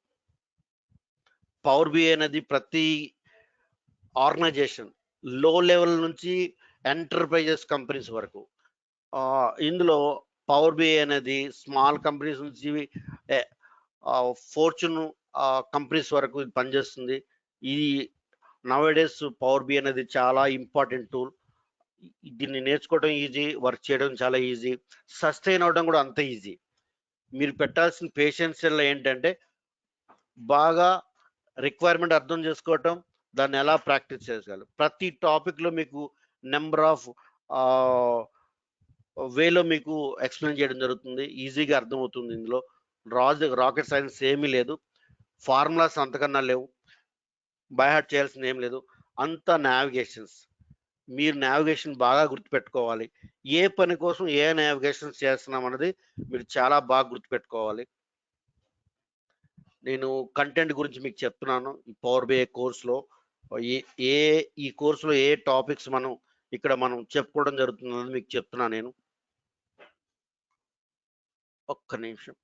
పవర్ బిఐ అనేది ప్రతి ఆర్గనైజేషన్ లో లెవెల్ నుంచి ఎంటర్ప్రైజెస్ కంపెనీస్ వరకు ఇందులో పవర్ బిఐ అనేది స్మాల్ కంపెనీస్ నుంచి ఫార్చ్యూన్ కంపెనీస్ వరకు ఇది పనిచేస్తుంది. ఇది నవేడేస్ పవర్ బిఐ అనేది చాలా ఇంపార్టెంట్ టూల్. దీన్ని నేర్చుకోవడం ఈజీ, వర్క్ చేయడం చాలా ఈజీ, సస్టైన్ అవడం కూడా అంత ఈజీ. మీరు పెట్టాల్సిన పేషెన్స్ ఏంటంటే బాగా రిక్వైర్మెంట్ అర్థం చేసుకోవటం, దాన్ని ఎలా ప్రాక్టీస్ చేయగలరు. ప్రతి టాపిక్లో మీకు నెంబర్ ఆఫ్ వేలో మీకు ఎక్స్ప్లెయిన్ చేయడం జరుగుతుంది, ఈజీగా అర్థమవుతుంది. ఇందులో రాకెట్ సైన్స్ ఏమీ లేదు, ఫార్ములాస్ అంతకన్నా లేవు, బై హార్ట్ చేయాల్సింది ఏం లేదు, అంత నావిగేషన్స్. మీరు నావిగేషన్ బాగా గుర్తుపెట్టుకోవాలి. ఏ పని కోసం ఏ నావిగేషన్స్ చేస్తున్నాం అన్నది మీరు చాలా బాగా గుర్తుపెట్టుకోవాలి. నేను కంటెంట్ గురించి మీకు చెప్తున్నాను. ఈ పవర్ బిఐ కోర్సులో ఈ కోర్సులో ఏ టాపిక్స్ ఇక్కడ మనం చెప్పుకోవడం జరుగుతుందని మీకు చెప్తున్నాను నేను. ఒక్క నిమిషం.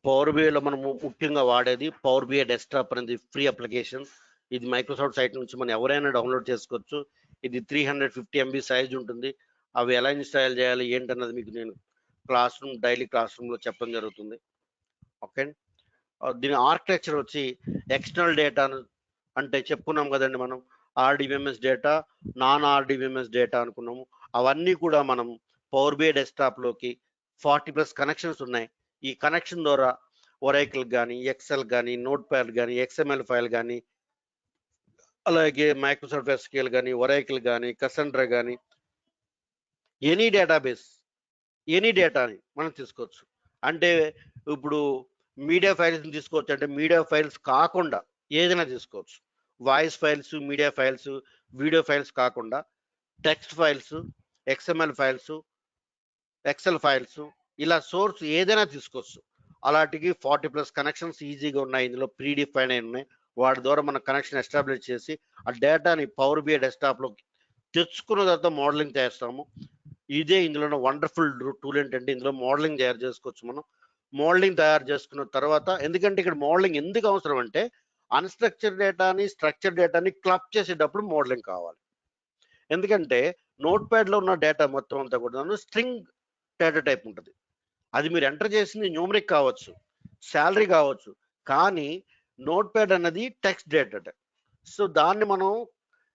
పవర్ బిఐలో మనము ముఖ్యంగా వాడేది పవర్ బిఐ డెస్క్టాప్ అనేది ఫ్రీ అప్లికేషన్. ఇది మైక్రోసాఫ్ట్ సైట్ నుంచి మనం ఎవరైనా డౌన్లోడ్ చేసుకోవచ్చు. ఇది 350 MB సైజ్ ఉంటుంది. అవి ఎలా ఇన్స్టాల్ చేయాలి ఏంటన్నది మీకు నేను డైలీ క్లాస్ రూమ్లో చెప్పడం జరుగుతుంది. ఓకే, దీని ఆర్కిటెక్చర్ వచ్చి ఎక్స్టర్నల్ డేటాను అంటే చెప్పుకున్నాం కదండి మనం, RDBMS data, non RDBMS data అనుకున్నాము. అవన్నీ కూడా మనం పవర్ బిఐ డెస్క్టాప్లోకి 40+ కనెక్షన్స్ ఉన్నాయి. ఈ కనెక్షన్ ద్వారా ఒరైకిల్ కానీ, ఎక్సెల్ కానీ, నోట్ ప్యాడ్ కానీ, XML ఫైల్ కానీ, అలాగే మైక్రోసాఫ్ట్ ఎస్క్యూఎల్ కానీ, ఒరైకిల్ కానీ, కసండ్రా కానీ, ఎనీ డేటాబేస్, ఎనీ డేటాని మనం తీసుకోవచ్చు. అంటే ఇప్పుడు మీడియా ఫైల్స్ తీసుకోవచ్చు, అంటే మీడియా ఫైల్స్ కాకుండా ఏదైనా తీసుకోవచ్చు. Voice files, media files, video files కాకుండా text files, XML files, excel files, ఇలా సోర్స్ ఏదైనా తీసుకోవచ్చు. అలాంటికి 40+ కనెక్షన్స్ ఈజీగా ఉన్నాయి. ఇందులో ప్రీ డిఫైన్ అయి ఉన్నాయి. వాటి ద్వారా మనం కనెక్షన్ ఎస్టాబ్లిష్ చేసి ఆ డేటాని పవర్ బిఐ డెస్క్టాప్లో తెచ్చుకున్న తర్వాత మోడలింగ్ చేస్తాము. ఇదే ఇందులో వండర్ఫుల్ టూల్ ఏంటంటే ఇందులో మోడలింగ్ తయారు చేసుకోవచ్చు మనం. మోడలింగ్ తయారు చేసుకున్న తర్వాత, ఎందుకంటే ఇక్కడ మోడలింగ్ ఎందుకు అవసరం అంటే అన్స్ట్రక్చర్ డేటాని, స్ట్రక్చర్ డేటాని క్లబ్ చేసేటప్పుడు మోడలింగ్ కావాలి. ఎందుకంటే నోట్ ప్యాడ్లో ఉన్న డేటా మొత్తం అంతా కూడా స్ట్రింగ్ డేటా టైప్ ఉంటుంది. అది మీరు ఎంటర్ చేసింది న్యూమరిక్ కావచ్చు, శాలరీ కావచ్చు, కానీ నోట్ ప్యాడ్ అన్నది టెక్స్ట్ డేటా టైప్. సో దాన్ని మనం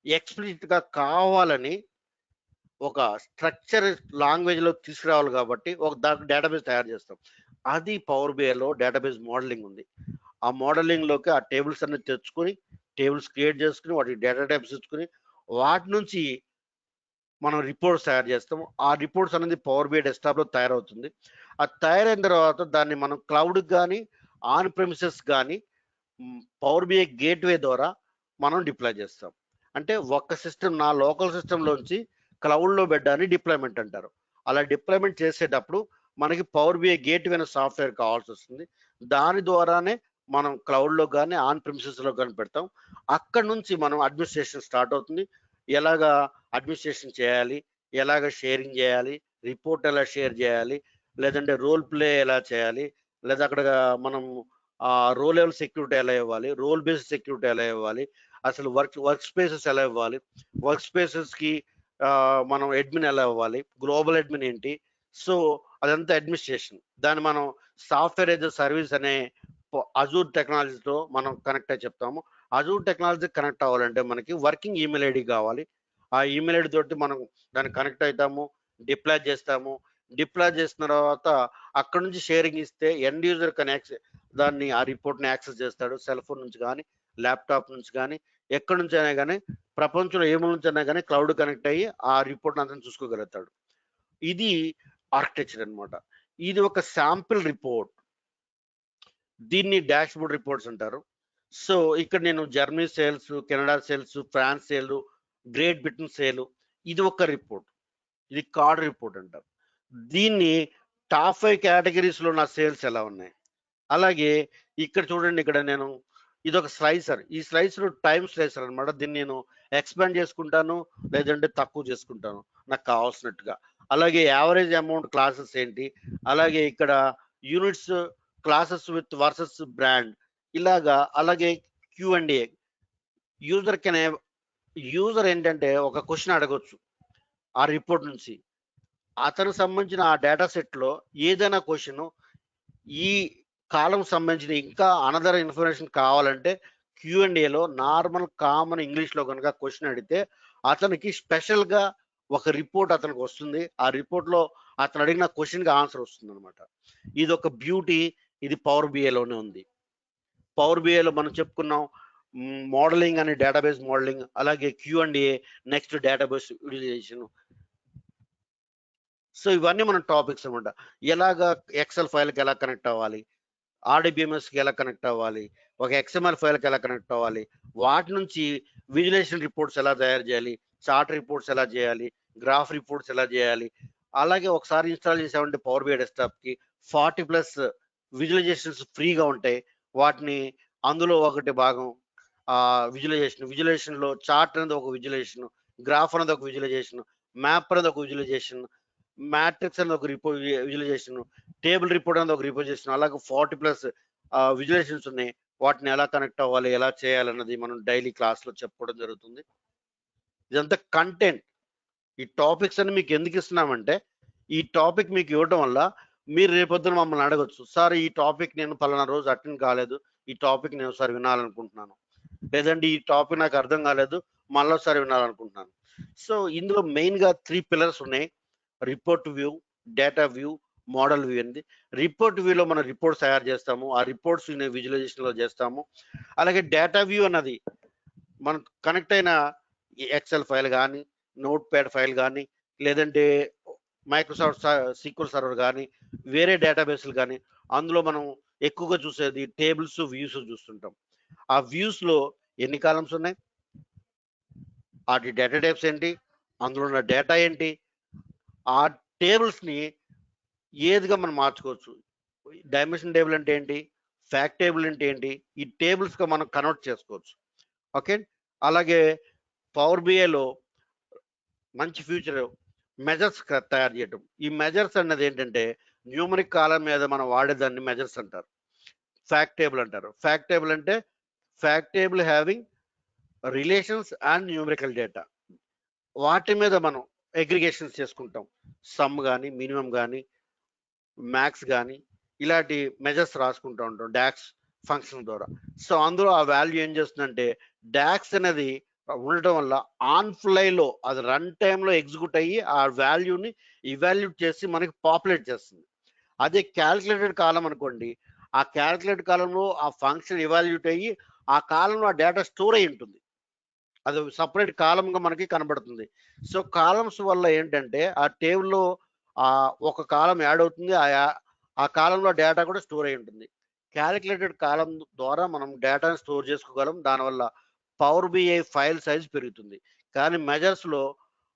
ఎక్స్ప్లిసిట్గా కావాలని ఒక స్ట్రక్చర్ లాంగ్వేజ్లో తీసుకురావాలి కాబట్టి ఒక డేటాబేస్ తయారు చేస్తాం. అది పవర్ బిఐలో డేటాబేస్ మోడలింగ్ ఉంది. ఆ మోడలింగ్లోకి ఆ టేబుల్స్ అన్ని తెచ్చుకొని, టేబుల్స్ క్రియేట్ చేసుకుని, వాటికి డేటా టైప్స్ ఇచ్చుకుని, వాటి నుంచి మనం రిపోర్ట్స్ తయారు చేస్తాము. ఆ రిపోర్ట్స్ అనేది పవర్ బిఐ డెస్క్టాప్లో తయారవుతుంది. అది తయారైన తర్వాత దాన్ని మనం క్లౌడ్కి కానీ, ఆన్ ప్రెమిసెస్ కానీ పవర్ బిఐ గేట్వే ద్వారా మనం డిప్లాయ్ చేస్తాం. అంటే ఒక్క సిస్టమ్, నా లోకల్ సిస్టంలోంచి క్లౌడ్లో పెట్టడాన్ని డిప్లాయ్మెంట్ అంటారు. అలా డిప్లాయ్మెంట్ చేసేటప్పుడు మనకి పవర్ బిఐ గేట్వే అనే సాఫ్ట్వేర్ కావాల్సి వస్తుంది. దాని ద్వారానే మనం క్లౌడ్లో కానీ, ఆన్ ప్రెమిసెస్లో కానీ పెడతాం. అక్కడ నుంచి మనం అడ్మినిస్ట్రేషన్ స్టార్ట్ అవుతుంది. ఎలాగా అడ్మినిస్ట్రేషన్ చేయాలి, ఎలాగ షేరింగ్ చేయాలి, రిపోర్ట్ ఎలా షేర్ చేయాలి, లేదంటే రోల్ ప్లే ఎలా చేయాలి, లేదా అక్కడ మనం రోల్ లెవెల్ సెక్యూరిటీ ఎలా ఇవ్వాలి, రోల్ బేస్డ్ సెక్యూరిటీ ఎలా ఇవ్వాలి, అసలు వర్క్ స్పేసెస్ ఎలా ఇవ్వాలి, వర్క్ స్పేసెస్కి మనం అడ్మిన్ ఎలా ఇవ్వాలి, గ్లోబల్ అడ్మిన్ ఏంటి. సో అదంతా అడ్మినిస్ట్రేషన్. దాన్ని మనం సాఫ్ట్వేర్ యాజ్ ఎ సర్వీస్ అనే అజూర్ టెక్నాలజీతో మనం కనెక్ట్ అయి చెప్తాము. అజూర్ టెక్నాలజీ కనెక్ట్ అవ్వాలంటే మనకి వర్కింగ్ ఈమెయిల్ ఐడి కావాలి. ఆ ఈమెయిల్ ఐడి తోటి మనం దాన్ని కనెక్ట్ అవుతాము, డిప్లాయ్ చేస్తాము. డిప్లాయ్ చేసిన తర్వాత అక్కడ నుంచి షేరింగ్ ఇస్తే ఎండ్ యూజర్ దాన్ని ఆ రిపోర్ట్ని యాక్సెస్ చేస్తాడు. సెల్ ఫోన్ నుంచి కానీ, ల్యాప్టాప్ నుంచి కానీ, ఎక్కడి నుంచి అయినా కానీ, ప్రపంచంలో ఏ మూల నుంచి అయినా కానీ క్లౌడ్ కనెక్ట్ అయ్యి ఆ రిపోర్ట్ అంతా చూసుకోగలుగుతాడు. ఇది ఆర్కిటెక్చర్ అన్నమాట. ఇది ఒక శాంపిల్ రిపోర్ట్. దీన్ని డాష్ బోర్డ్ రిపోర్ట్స్ అంటారు. సో ఇక్కడ నేను Germany sales, Canada sales, France sale, Great Britain sale, ఇది ఒక రిపోర్ట్. ఇది కార్డ్ రిపోర్ట్ అంటారు. దీన్ని టాప్ 5 కేటగిరీస్లో నా సేల్స్ ఎలా ఉన్నాయి. అలాగే ఇక్కడ చూడండి, ఇక్కడ నేను ఇదొక స్లైసర్. ఈ స్లైసర్ టైం స్లైసర్ అనమాట. దీన్ని నేను ఎక్స్పాండ్ చేసుకుంటాను, లేదంటే తక్కువ చేసుకుంటాను నాకు కావాల్సినట్టుగా. అలాగే యావరేజ్ అమౌంట్ క్లాసెస్ ఏంటి, అలాగే ఇక్కడ units, classes with versus brand, ఇలాగా. అలాగే Q&A. యూజర్ ఏంటంటే ఒక క్వశ్చన్ అడగొచ్చు ఆ రిపోర్ట్ నుంచి. అతనికి సంబంధించిన ఆ డేటా సెట్లో ఏదైనా క్వశ్చన్ ఈ కాలం సంబంధించిన ఇంకా అనదర్ ఇన్ఫర్మేషన్ కావాలంటే Q&Aలో నార్మల్ కామన్ ఇంగ్లీష్లో కనుక క్వశ్చన్ అడిగితే అతనికి స్పెషల్గా ఒక రిపోర్ట్ అతనికి వస్తుంది. ఆ రిపోర్ట్లో అతను అడిగిన క్వశ్చన్కి ఆన్సర్ వస్తుంది అనమాట. ఇది ఒక బ్యూటీ. ఇది పవర్ బిఐలోనే ఉంది. పవర్ బిఐలో మనం చెప్పుకున్నాం మోడలింగ్ అని, డేటాబేస్ మోడలింగ్, అలాగే Q&A, next database utilisation. So ఇవన్నీ మన టాపిక్స్ అనమాట. ఎలాగా ఎక్సెల్ ఫైల్కి ఎలా కనెక్ట్ అవ్వాలి, ఆర్డిబిఎంఎస్కి ఎలా కనెక్ట్ అవ్వాలి, ఒక XML ఫైల్కి ఎలా కనెక్ట్ అవ్వాలి, వాటి నుంచి విజువలైజేషన్ రిపోర్ట్స్ ఎలా తయారు చేయాలి, చార్ట్ రిపోర్ట్స్ ఎలా చేయాలి, గ్రాఫ్ రిపోర్ట్స్ ఎలా చేయాలి. అలాగే ఒకసారి ఇన్స్టాల్ చేసామంటే పవర్ బిఐ డెస్క్టాప్కి 40+ విజువలైజేషన్స్ ఫ్రీగా ఉంటాయి. వాటిని అందులో ఒకటి భాగం విజువలైజేషన్లో చార్ట్ అనేది ఒక విజువలైజేషన్, గ్రాఫ్ అనేది ఒక విజువలైజేషన్, మ్యాప్ అనేది ఒక విజువలైజేషన్, మ్యాట్రిక్స్ అనేది ఒక విజువలైజేషన్, టేబుల్ రిపోర్ట్ అనేది ఒక విజువలైజేషన్. అలాగే 40+ విజువలైజేషన్స్ ఉన్నాయి. వాటిని ఎలా కనెక్ట్ అవ్వాలి, ఎలా చేయాలన్నది మనం డైలీ క్లాస్లో చెప్పుకోవడం జరుగుతుంది. ఇదంతా కంటెంట్. ఈ టాపిక్స్ అని మీకు ఎందుకు ఇస్తున్నామంటే ఈ టాపిక్ మీకు ఇవ్వడం వల్ల మీరు రేపొద్దున మమ్మల్ని అడగొచ్చు, సార్ ఈ టాపిక్ నేను పలానా రోజు అటెండ్ కాలేదు, ఈ టాపిక్ నేను ఒకసారి వినాలనుకుంటున్నాను, లేదంటే ఈ టాపిక్ నాకు అర్థం కాలేదు మళ్ళీ ఒకసారి వినాలనుకుంటున్నాను. సో ఇందులో మెయిన్గా 3 పిల్లర్స్ ఉన్నాయి. Report view, data view, model view అనేది. రిపోర్ట్ వ్యూలో మనం రిపోర్ట్స్ తయారు చేస్తాము, ఆ రిపోర్ట్స్ విజువలైజేషన్లో చేస్తాము. అలాగే డేటా వ్యూ అన్నది మనం కనెక్ట్ అయిన ఎక్సెల్ ఫైల్ కానీ, నోట్ ప్యాడ్ ఫైల్ కానీ, లేదంటే మైక్రోసాఫ్ట్ సీక్వెల్ సర్వర్ కానీ, వేరే డేటాబేస్లు కానీ, అందులో మనం ఎక్కువగా చూసేది టేబుల్స్, వ్యూస్ చూస్తుంటాం. ఆ వ్యూస్లో ఎన్ని కాలమ్స్ ఉన్నాయి, వాటి డేటా టైప్స్ ఏంటి, అందులో ఉన్న డేటా ఏంటి, ఆ టేబుల్స్ని ఏదిగా మనం మార్చుకోవచ్చు. డైమెన్షన్ టేబుల్ అంటే ఏంటి, ఫ్యాక్ట్ టేబుల్ అంటే ఏంటి, ఈ టేబుల్స్గా మనం కన్వర్ట్ చేసుకోవచ్చు. ఓకే. అలాగే పవర్ బిఐలో మంచి ఫ్యూచర్ మెజర్స్ తయారు చేయటం. ఈ మెజర్స్ అన్నది ఏంటంటే న్యూమరిక్ కాలం మీద మనం వాడేదాన్ని మెజర్స్ అంటారు, ఫ్యాక్ట్ టేబుల్ అంటారు. ఫ్యాక్ట్ టేబుల్ అంటే fact table having relations and numerical data, వాటి మీద మనం అగ్రిగేషన్స్ చేసుకుంటాం. సమ్ కానీ, మినిమం కానీ, మ్యాక్స్ కానీ, ఇలాంటి మెజర్స్ రాసుకుంటూ ఉంటాం డాక్స్ ఫంక్షన్ ద్వారా. సో అందులో ఆ వాల్యూ ఏం చేస్తుందంటే డాక్స్ అనేది ఉండటం వల్ల ఆన్ ఫ్లైలో అది రన్ టైంలో ఎగ్జిక్యూట్ అయ్యి ఆ వాల్యూని ఇవాల్యూట్ చేసి మనకి పాపులేట్ చేస్తుంది. అదే క్యాల్కులేటెడ్ కాలం అనుకోండి, ఆ క్యాల్కులేటెడ్ కాలంలో ఆ ఫంక్షన్ ఇవాల్యూట్ అయ్యి ఆ కాలంలో ఆ డేటా స్టోర్ అయి ఉంటుంది, అది సపరేట్ కాలంగా మనకి కనబడుతుంది. సో కాలమ్స్ వల్ల ఏంటంటే ఆ టేబుల్లో ఒక కాలం యాడ్ అవుతుంది, ఆ కాలంలో డేటా కూడా స్టోర్ అయి ఉంటుంది. క్యాలిక్యులేటెడ్ కాలం ద్వారా మనం డేటాను స్టోర్ చేసుకోగలం, దానివల్ల పవర్ బిఐ ఫైల్ సైజ్ పెరుగుతుంది. కానీ మెజర్స్లో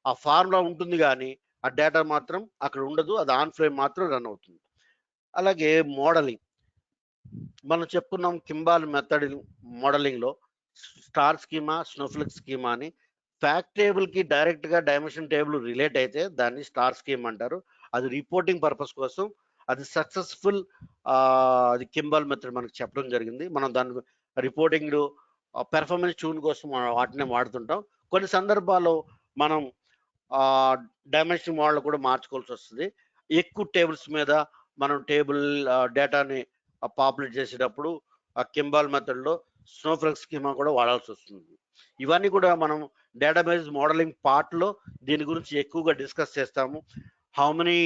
ఆ ఫార్ములా ఉంటుంది కానీ ఆ డేటా మాత్రం అక్కడ ఉండదు, అది ఆన్ ఫ్లేమ్ మాత్రం రన్ అవుతుంది. అలాగే మోడలింగ్ మనం చెప్పుకున్నాం, కింబాల్ మెథడ్ మోడలింగ్లో స్టార్ స్కీమా, స్నోఫ్లెక్ స్కీమా అని. ఫ్యాక్ట్ టేబుల్కి డైరెక్ట్గా డైమెన్షన్ టేబుల్ రిలేట్ అయితే దాన్ని స్టార్ స్కీమ్ అంటారు. అది రిపోర్టింగ్ పర్పస్ కోసం అది సక్సెస్ఫుల్, అది కింబాల్ మెథడ్ మనకు చెప్పడం జరిగింది. మనం దాని రిపోర్టింగ్ పెర్ఫార్మెన్స్ ట్యూన్ కోసం మనం వాటినే వాడుతుంటాం. కొన్ని సందర్భాల్లో మనం డైమెన్షన్ మోడల్ కూడా మార్చుకోవాల్సి వస్తుంది. ఎక్కువ టేబుల్స్ మీద మనం టేబుల్ డేటాని పాపులేట్ చేసేటప్పుడు ఆ కింబాల్ మెథడ్లో స్నోఫ్లెక్ స్కీమా కూడా వాడాల్సి వస్తుంది. ఇవన్నీ కూడా మనం డేటాబేస్ మోడలింగ్ పార్ట్లో దీని గురించి ఎక్కువగా డిస్కస్ చేస్తాము. హౌ మెనీ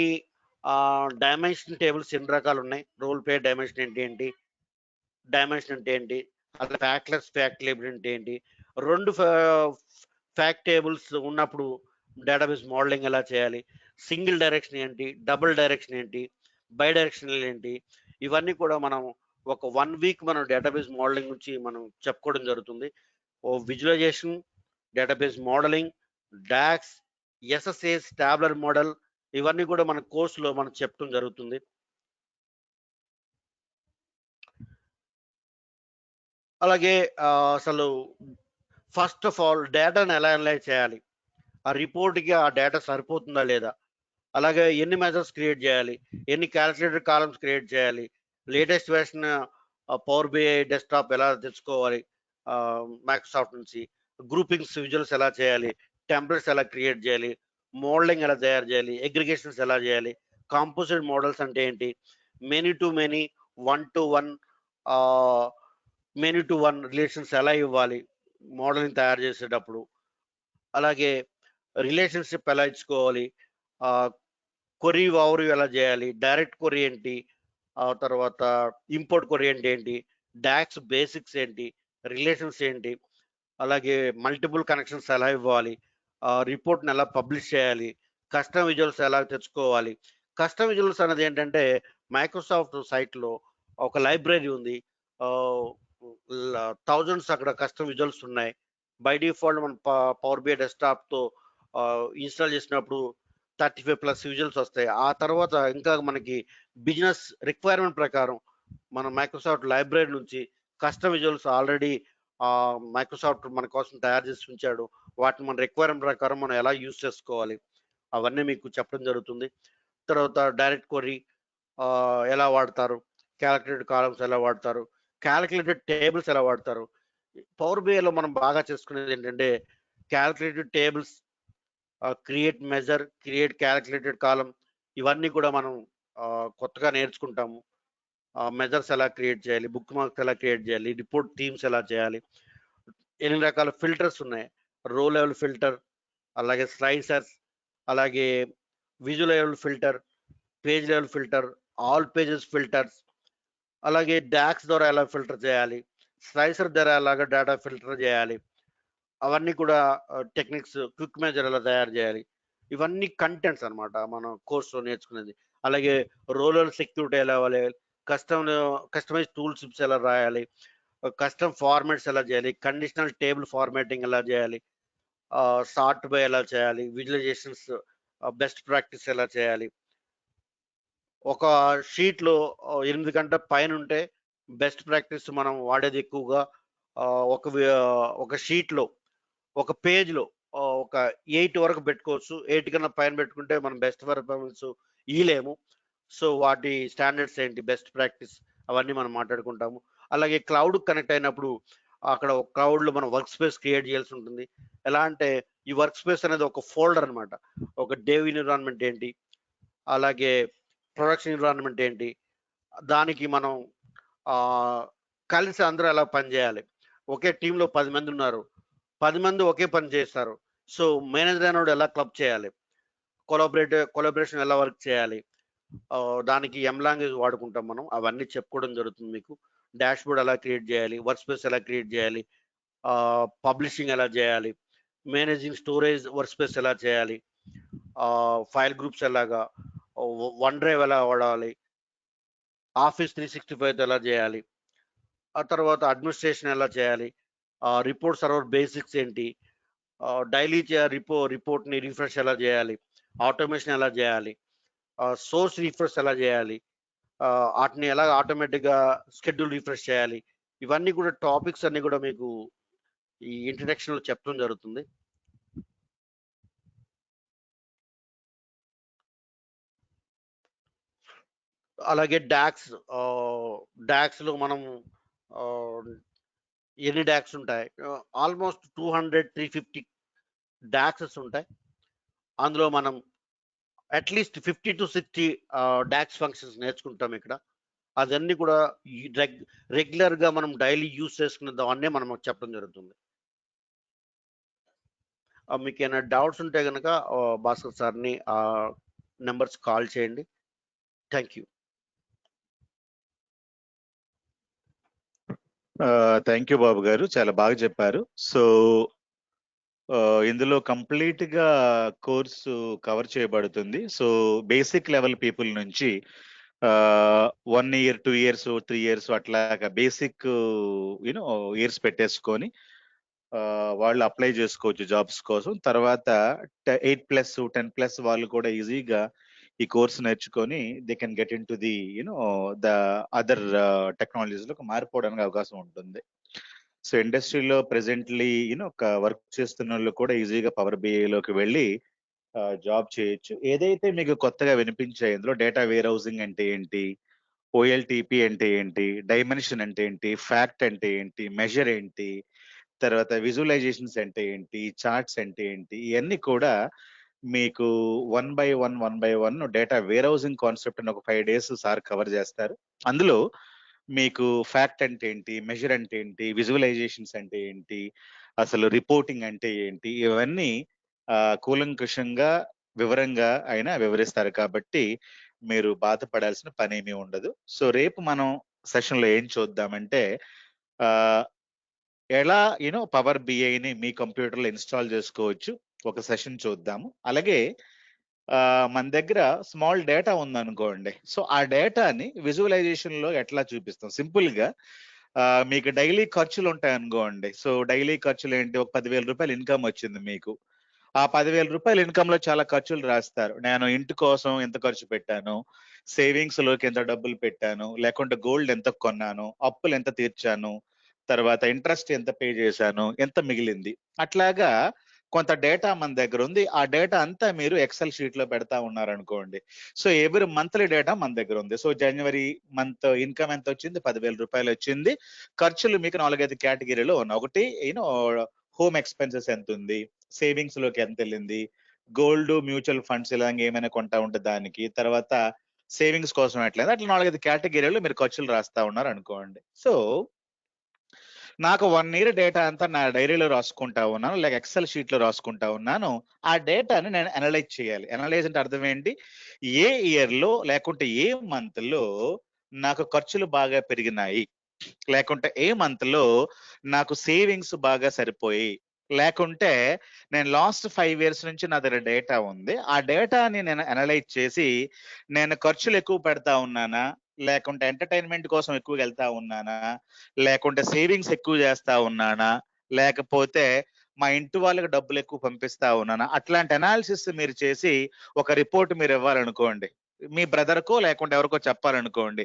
డైమెన్షన్ టేబుల్స్ ఎన్ని రకాలు ఉన్నాయి, రోల్ పే డైమెన్షన్ అంటే ఏంటి, డైమెన్షన్ అంటే ఏంటి, అట్లా ఫ్యాక్ట్లెస్ ఫ్యాక్ట్ లేబుల్ అంటే ఏంటి, రెండు ఫ్యాక్ట్ టేబుల్స్ ఉన్నప్పుడు డేటాబేస్ మోడలింగ్ ఎలా చేయాలి, సింగిల్ డైరెక్షన్ ఏంటి, డబుల్ డైరెక్షన్ ఏంటి, బై డైరెక్షనల్ ఏంటి, ఇవన్నీ కూడా మనం ఒక 1 వీక్ మనం డేటాబేస్ మోడలింగ్ నుంచి మనం చెప్పుకోవడం జరుగుతుంది. Visualisation, database modelling, DAX, SSS, tabular model, ఇవన్నీ కూడా మన కోర్సులో మనం చెప్పడం జరుగుతుంది. అలాగే అసలు ఫస్ట్ ఆఫ్ ఆల్ డేటాను ఎలా అనలైజ్ చేయాలి, ఆ రిపోర్ట్కి ఆ డేటా సరిపోతుందా లేదా, అలాగే ఎన్ని మెథడ్స్ క్రియేట్ చేయాలి, ఎన్ని క్యాల్కులేటెడ్ కాలమ్స్ క్రియేట్ చేయాలి, latest version power BI desktop ఎలా తెచ్చుకోవాలి మైక్రోసాఫ్ట్ నుంచి, గ్రూపింగ్స్ విజువల్స్ ఎలా చేయాలి, టెంప్లెట్స్ ఎలా క్రియేట్ చేయాలి, మోడలింగ్ ఎలా తయారు చేయాలి, అగ్రిగేషన్స్ ఎలా చేయాలి, కాంపోజిట్ మోడల్స్ అంటే ఏంటి, many to many, 1 to 1, many to 1 relations ఎలా ఇవ్వాలి మోడలింగ్ తయారు చేసేటప్పుడు, అలాగే రిలేషన్షిప్ ఎలా ఇచ్చుకోవాలి, కొరీ ఓవర్ ఎలా చేయాలి, డైరెక్ట్ కొరీ ఏంటి, ఆ తర్వాత ఇంపోర్ట్ కొరీ అంటే ఏంటి, డాక్స్ బేసిక్స్ ఏంటి, రిలేషన్స్ ఏంటి, అలాగే మల్టిపుల్ కనెక్షన్స్ ఎలా ఇవ్వాలి, రిపోర్ట్ని ఎలా పబ్లిష్ చేయాలి, కస్టమ్ విజువల్స్ ఎలా తెచ్చుకోవాలి. కస్టమ్ విజువల్స్ అనేది ఏంటంటే మైక్రోసాఫ్ట్ సైట్లో ఒక లైబ్రరీ ఉంది, థౌజండ్స్ అక్కడ కస్టమ్ విజువల్స్ ఉన్నాయి. బై డిఫాల్ట్ మన పవర్ బిఐ డెస్క్టాప్తో ఇన్స్టాల్ చేసినప్పుడు 35+ విజువల్స్ వస్తాయి. ఆ తర్వాత ఇంకా మనకి బిజినెస్ రిక్వైర్మెంట్ ప్రకారం మన మైక్రోసాఫ్ట్ లైబ్రరీ నుంచి కస్టమ్ విజువల్స్ ఆల్రెడీ మైక్రోసాఫ్ట్ మన కోసం తయారు చేసి ఉంచాడు, వాటిని మన రిక్వైర్మెంట్ ప్రకారం మనం ఎలా యూజ్ చేసుకోవాలి అవన్నీ మీకు చెప్పడం జరుగుతుంది. తర్వాత డైరెక్ట్ కొరీ ఎలా వాడతారు, క్యాలిక్యులేటెడ్ కాలమ్స్ ఎలా వాడతారు, క్యాలిక్యులేటెడ్ టేబుల్స్ ఎలా వాడతారు. పవర్ బిఐలో మనం బాగా చేసుకునేది ఏంటంటే calculated tables, create measure, create calculated column, ఇవన్నీ కూడా మనం కొత్తగా నేర్చుకుంటాము. మెజర్స్ ఎలా క్రియేట్ చేయాలి, బుక్ మార్క్స్ ఎలా క్రియేట్ చేయాలి, రిపోర్ట్ థీమ్స్ ఎలా చేయాలి, ఎన్ని రకాల ఫిల్టర్స్ ఉన్నాయి, రో లెవెల్ ఫిల్టర్, అలాగే స్లైసర్స్, అలాగే visual level filter, page level filter, all pages filters, అలాగే డాక్స్ ద్వారా ఎలా ఫిల్టర్ చేయాలి, స్లైసర్ ద్వారా ఎలాగ డేటా ఫిల్టర్ చేయాలి, అవన్నీ కూడా టెక్నిక్స్, క్విక్ మెజర్ ఎలా తయారు చేయాలి, ఇవన్నీ కంటెంట్స్ అన్నమాట మనం కోర్సులో నేర్చుకునేది. అలాగే రోలర్ సెక్యూరిటీ ఎలా అవ్వాలి, కస్టమైజ్ టూల్స్ ఎలా రాయాలి, కస్టమ్ ఫార్మాట్స్ ఎలా చేయాలి, కండిషనల్ టేబుల్ ఫార్మాటింగ్ ఎలా చేయాలి, సార్ట్ బై ఎలా చేయాలి, విజువలైజేషన్స్ బెస్ట్ ప్రాక్టీస్ ఎలా చేయాలి. ఒక షీట్లో 8 గంటల పైన ఉంటే బెస్ట్ ప్రాక్టీస్ మనం వాడేది ఎక్కువగా ఒక షీట్లో, ఒక పేజ్లో ఒక 8 వరకు పెట్టుకోవచ్చు. 8 కన్నా పైన పెట్టుకుంటే మనం బెస్ట్ పర్ఫార్మెన్స్ ఇయలేము. సో వాటి స్టాండర్డ్స్ ఏంటి, బెస్ట్ ప్రాక్టీస్, అవన్నీ మనం మాట్లాడుకుంటాము. అలాగే క్లౌడ్ కనెక్ట్ అయినప్పుడు అక్కడ ఒక క్లౌడ్లో మనం వర్క్ స్పేస్ క్రియేట్ చేయాల్సి ఉంటుంది. ఎలా అంటే ఈ వర్క్ స్పేస్ అనేది ఒక ఫోల్డర్ అనమాట. ఒక డేవ్ ఎన్విరాన్మెంట్ ఏంటి, అలాగే ప్రొడక్షన్ ఎన్విరాన్మెంట్ ఏంటి, దానికి మనం కలిసి అందరూ ఎలా పనిచేయాలి. ఒకే టీంలో 10 మంది ఉన్నారు, 10 మంది ఒకే పని చేస్తారు. సో మేనేజర్ అయినోడు ఎలా క్లబ్ చేయాలి, కొలాబరేషన్ ఎలా వర్క్ చేయాలి, దానికి ఎం లాంగ్వేజ్ వాడుకుంటాం మనం, అవన్నీ చెప్పుకోవడం జరుగుతుంది మీకు. డాష్ బోర్డ్ ఎలా క్రియేట్ చేయాలి, వర్క్ స్పేస్ ఎలా క్రియేట్ చేయాలి, పబ్లిషింగ్ ఎలా చేయాలి, మేనేజింగ్ స్టోరేజ్ వర్క్ స్పేస్ ఎలా చేయాలి, ఫైల్ గ్రూప్స్ ఎలాగా, వన్ డ్రైవ్ ఎలా వాడాలి, ఆఫీస్ 365 ఎలా చేయాలి, ఆ తర్వాత అడ్మినిస్ట్రేషన్ ఎలా చేయాలి, రిపోర్ట్ సర్వర్ బేసిక్స్ ఏంటి, డైలీ రిపోర్ట్ని రిఫ్రెష్ ఎలా చేయాలి, ఆటోమేషన్ ఎలా చేయాలి, సోర్స్ రిఫ్రెష్ ఎలా చేయాలి, వాటిని ఎలా ఆటోమేటిక్గా షెడ్యూల్ రిఫ్రెష్ చేయాలి, ఇవన్నీ కూడా టాపిక్స్ అన్ని కూడా మీకు ఈ ఇంట్రడక్షన్లో చెప్పడం జరుగుతుంది. అలాగే డాక్స్లో మనం ఎన్ని డాక్స్ ఉంటాయి, ఆల్మోస్ట్ 200-350 డాక్సెస్ ఉంటాయి. అందులో మనం అట్లీస్ట్ 50 to 60 డాక్స్ ఫంక్షన్స్ నేర్చుకుంటాం ఇక్కడ. అదన్నీ కూడా రెగ్యులర్గా మనం డైలీ యూజ్ చేసుకునే దాన్నే మనం చెప్పడం జరుగుతుంది. మీకు ఏమైనా డౌట్స్ ఉంటే కనుక భాస్కర్ సార్ని నెంబర్స్ కాల్ చేయండి. Thank you. థ్యాంక్ యూ బాబు గారు, చాలా బాగా చెప్పారు. సో ఇందులో కంప్లీట్ గా కోర్సు కవర్ చేయబడుతుంది. సో బేసిక్ లెవెల్ పీపుల్ నుంచి 1 year 2 years 3 years అట్లాగా బేసిక్ ఇయర్స్ పెట్టేసుకొని వాళ్ళు అప్లై చేసుకోవచ్చు జాబ్స్ కోసం. తర్వాత 8+ 10+ వాళ్ళు కూడా ఈజీగా ఈ కోర్స్ నేర్చుకొని they can get in to the the other technologies లో మారిపోవడానికి అవకాశం ఉంటుంది. సో ఇండస్ట్రీలో ప్రెసెంట్లీ ఒక వర్క్ చేస్తున్న వాళ్ళు కూడా ఈజీగా పవర్ బిఐలోకి వెళ్ళి జాబ్ చేయొచ్చు. ఏదైతే మీకు కొత్తగా వినిపించాయి ఇందులో డేటా వేర్ హౌసింగ్ అంటే ఏంటి, ఓఎల్టీపీ అంటే ఏంటి, డైమెన్షన్ అంటే ఏంటి, ఫ్యాక్ట్ అంటే ఏంటి, మెజర్ ఏంటి, తర్వాత విజువలైజేషన్స్ అంటే ఏంటి, చార్ట్స్ అంటే ఏంటి, ఇవన్నీ కూడా మీకు 1 by 1 data warehousing concept అని ఒక 5 days సార్ కవర్ చేస్తారు. అందులో మీకు ఫ్యాక్ట్ అంటే ఏంటి, మెజర్ అంటే ఏంటి, విజువలైజేషన్స్ అంటే ఏంటి, అసలు రిపోర్టింగ్ అంటే ఏంటి, ఇవన్నీ కూలంకషంగా వివరంగా ఆయన వివరిస్తారు. కాబట్టి మీరు బాధపడాల్సిన పని ఏమీ ఉండదు. సో రేపు మనం సెషన్ లో ఏం చూద్దామంటే ఎలా పవర్ బిఐని మీ కంప్యూటర్ లో ఇన్స్టాల్ చేసుకోవచ్చు ఒక సెషన్ చూద్దాము. అలాగే మన దగ్గర స్మాల్ డేటా ఉందనుకోండి, సో ఆ డేటాని విజువలైజేషన్ లో ఎట్లా చూపిస్తాం. సింపుల్ గా మీకు డైలీ ఖర్చులు ఉంటాయి అనుకోండి. సో డైలీ ఖర్చులు ఏంటి, ఒక 10,000 రూపాయలు ఇన్కమ్ వచ్చింది మీకు. ఆ 10,000 రూపాయలు ఇన్కమ్ లో చాలా ఖర్చులు రాస్తారు. నేను ఇంటి కోసం ఎంత ఖర్చు పెట్టాను, సేవింగ్స్ లోకి ఎంత డబ్బులు పెట్టాను, లేకుంటే గోల్డ్ ఎంత కొన్నాను, అప్పులు ఎంత తీర్చాను, తర్వాత ఇంట్రెస్ట్ ఎంత పే చేశాను, ఎంత మిగిలింది, అట్లాగా కొంత డేటా మన దగ్గర ఉంది. ఆ డేటా అంతా మీరు ఎక్సెల్ షీట్ లో పెడతా ఉన్నారనుకోండి. సో ఎవ్రీ మంత్లీ డేటా మన దగ్గర ఉంది. సో జనవరి మంత్ ఇన్కమ్ ఎంత వచ్చింది, 10,000 రూపాయలు వచ్చింది. ఖర్చులు మీకు 4-5 కేటగిరీలో ఉన్నాయి. ఒకటి హోమ్ ఎక్స్పెన్సెస్ ఎంత ఉంది, సేవింగ్స్ లోకి ఎంత వెళ్ళింది, గోల్డ్, మ్యూచువల్ ఫండ్స్ ఇలాగ ఏమైనా కొంటా ఉంటే దానికి, తర్వాత సేవింగ్స్ కోసం ఎట్లయినా అట్లా 4-5 కేటగిరీలో మీరు ఖర్చులు రాస్తా ఉన్నారు అనుకోండి. సో నాకు 1 ఇయర్ డేటా అంతా నా డైరీలో రాసుకుంటా ఉన్నాను, లేక ఎక్సెల్ షీట్ లో రాసుకుంటా ఉన్నాను. ఆ డేటాని నేను అనలైజ్ చేయాలి. అనలైజ్ అంటే అర్థం ఏంటి? ఏ ఇయర్ లో లేకుంటే ఏ మంత్ లో నాకు ఖర్చులు బాగా పెరిగినాయి, లేకుంటే ఏ మంత్ లో నాకు సేవింగ్స్ బాగా సరిపోయి, లేకుంటే నేను లాస్ట్ 5 ఇయర్స్ నుంచి నా దగ్గర డేటా ఉంది. ఆ డేటాని నేను అనలైజ్ చేసి నేను ఖర్చులు ఎక్కువ పెడతా ఉన్నానా, లేకుంటే ఎంటర్టైన్మెంట్ కోసం ఎక్కువగా వెళ్తా ఉన్నానా, లేకుంటే సేవింగ్స్ ఎక్కువ చేస్తా ఉన్నానా, లేకపోతే మా ఇంటి వాళ్ళకి డబ్బులు ఎక్కువ పంపిస్తా ఉన్నానా, అట్లాంటి అనాలిసిస్ మీరు చేసి ఒక రిపోర్ట్ మీరు ఇవ్వాలనుకోండి. మీ బ్రదర్కో లేకుంటే ఎవరికో చెప్పాలనుకోండి,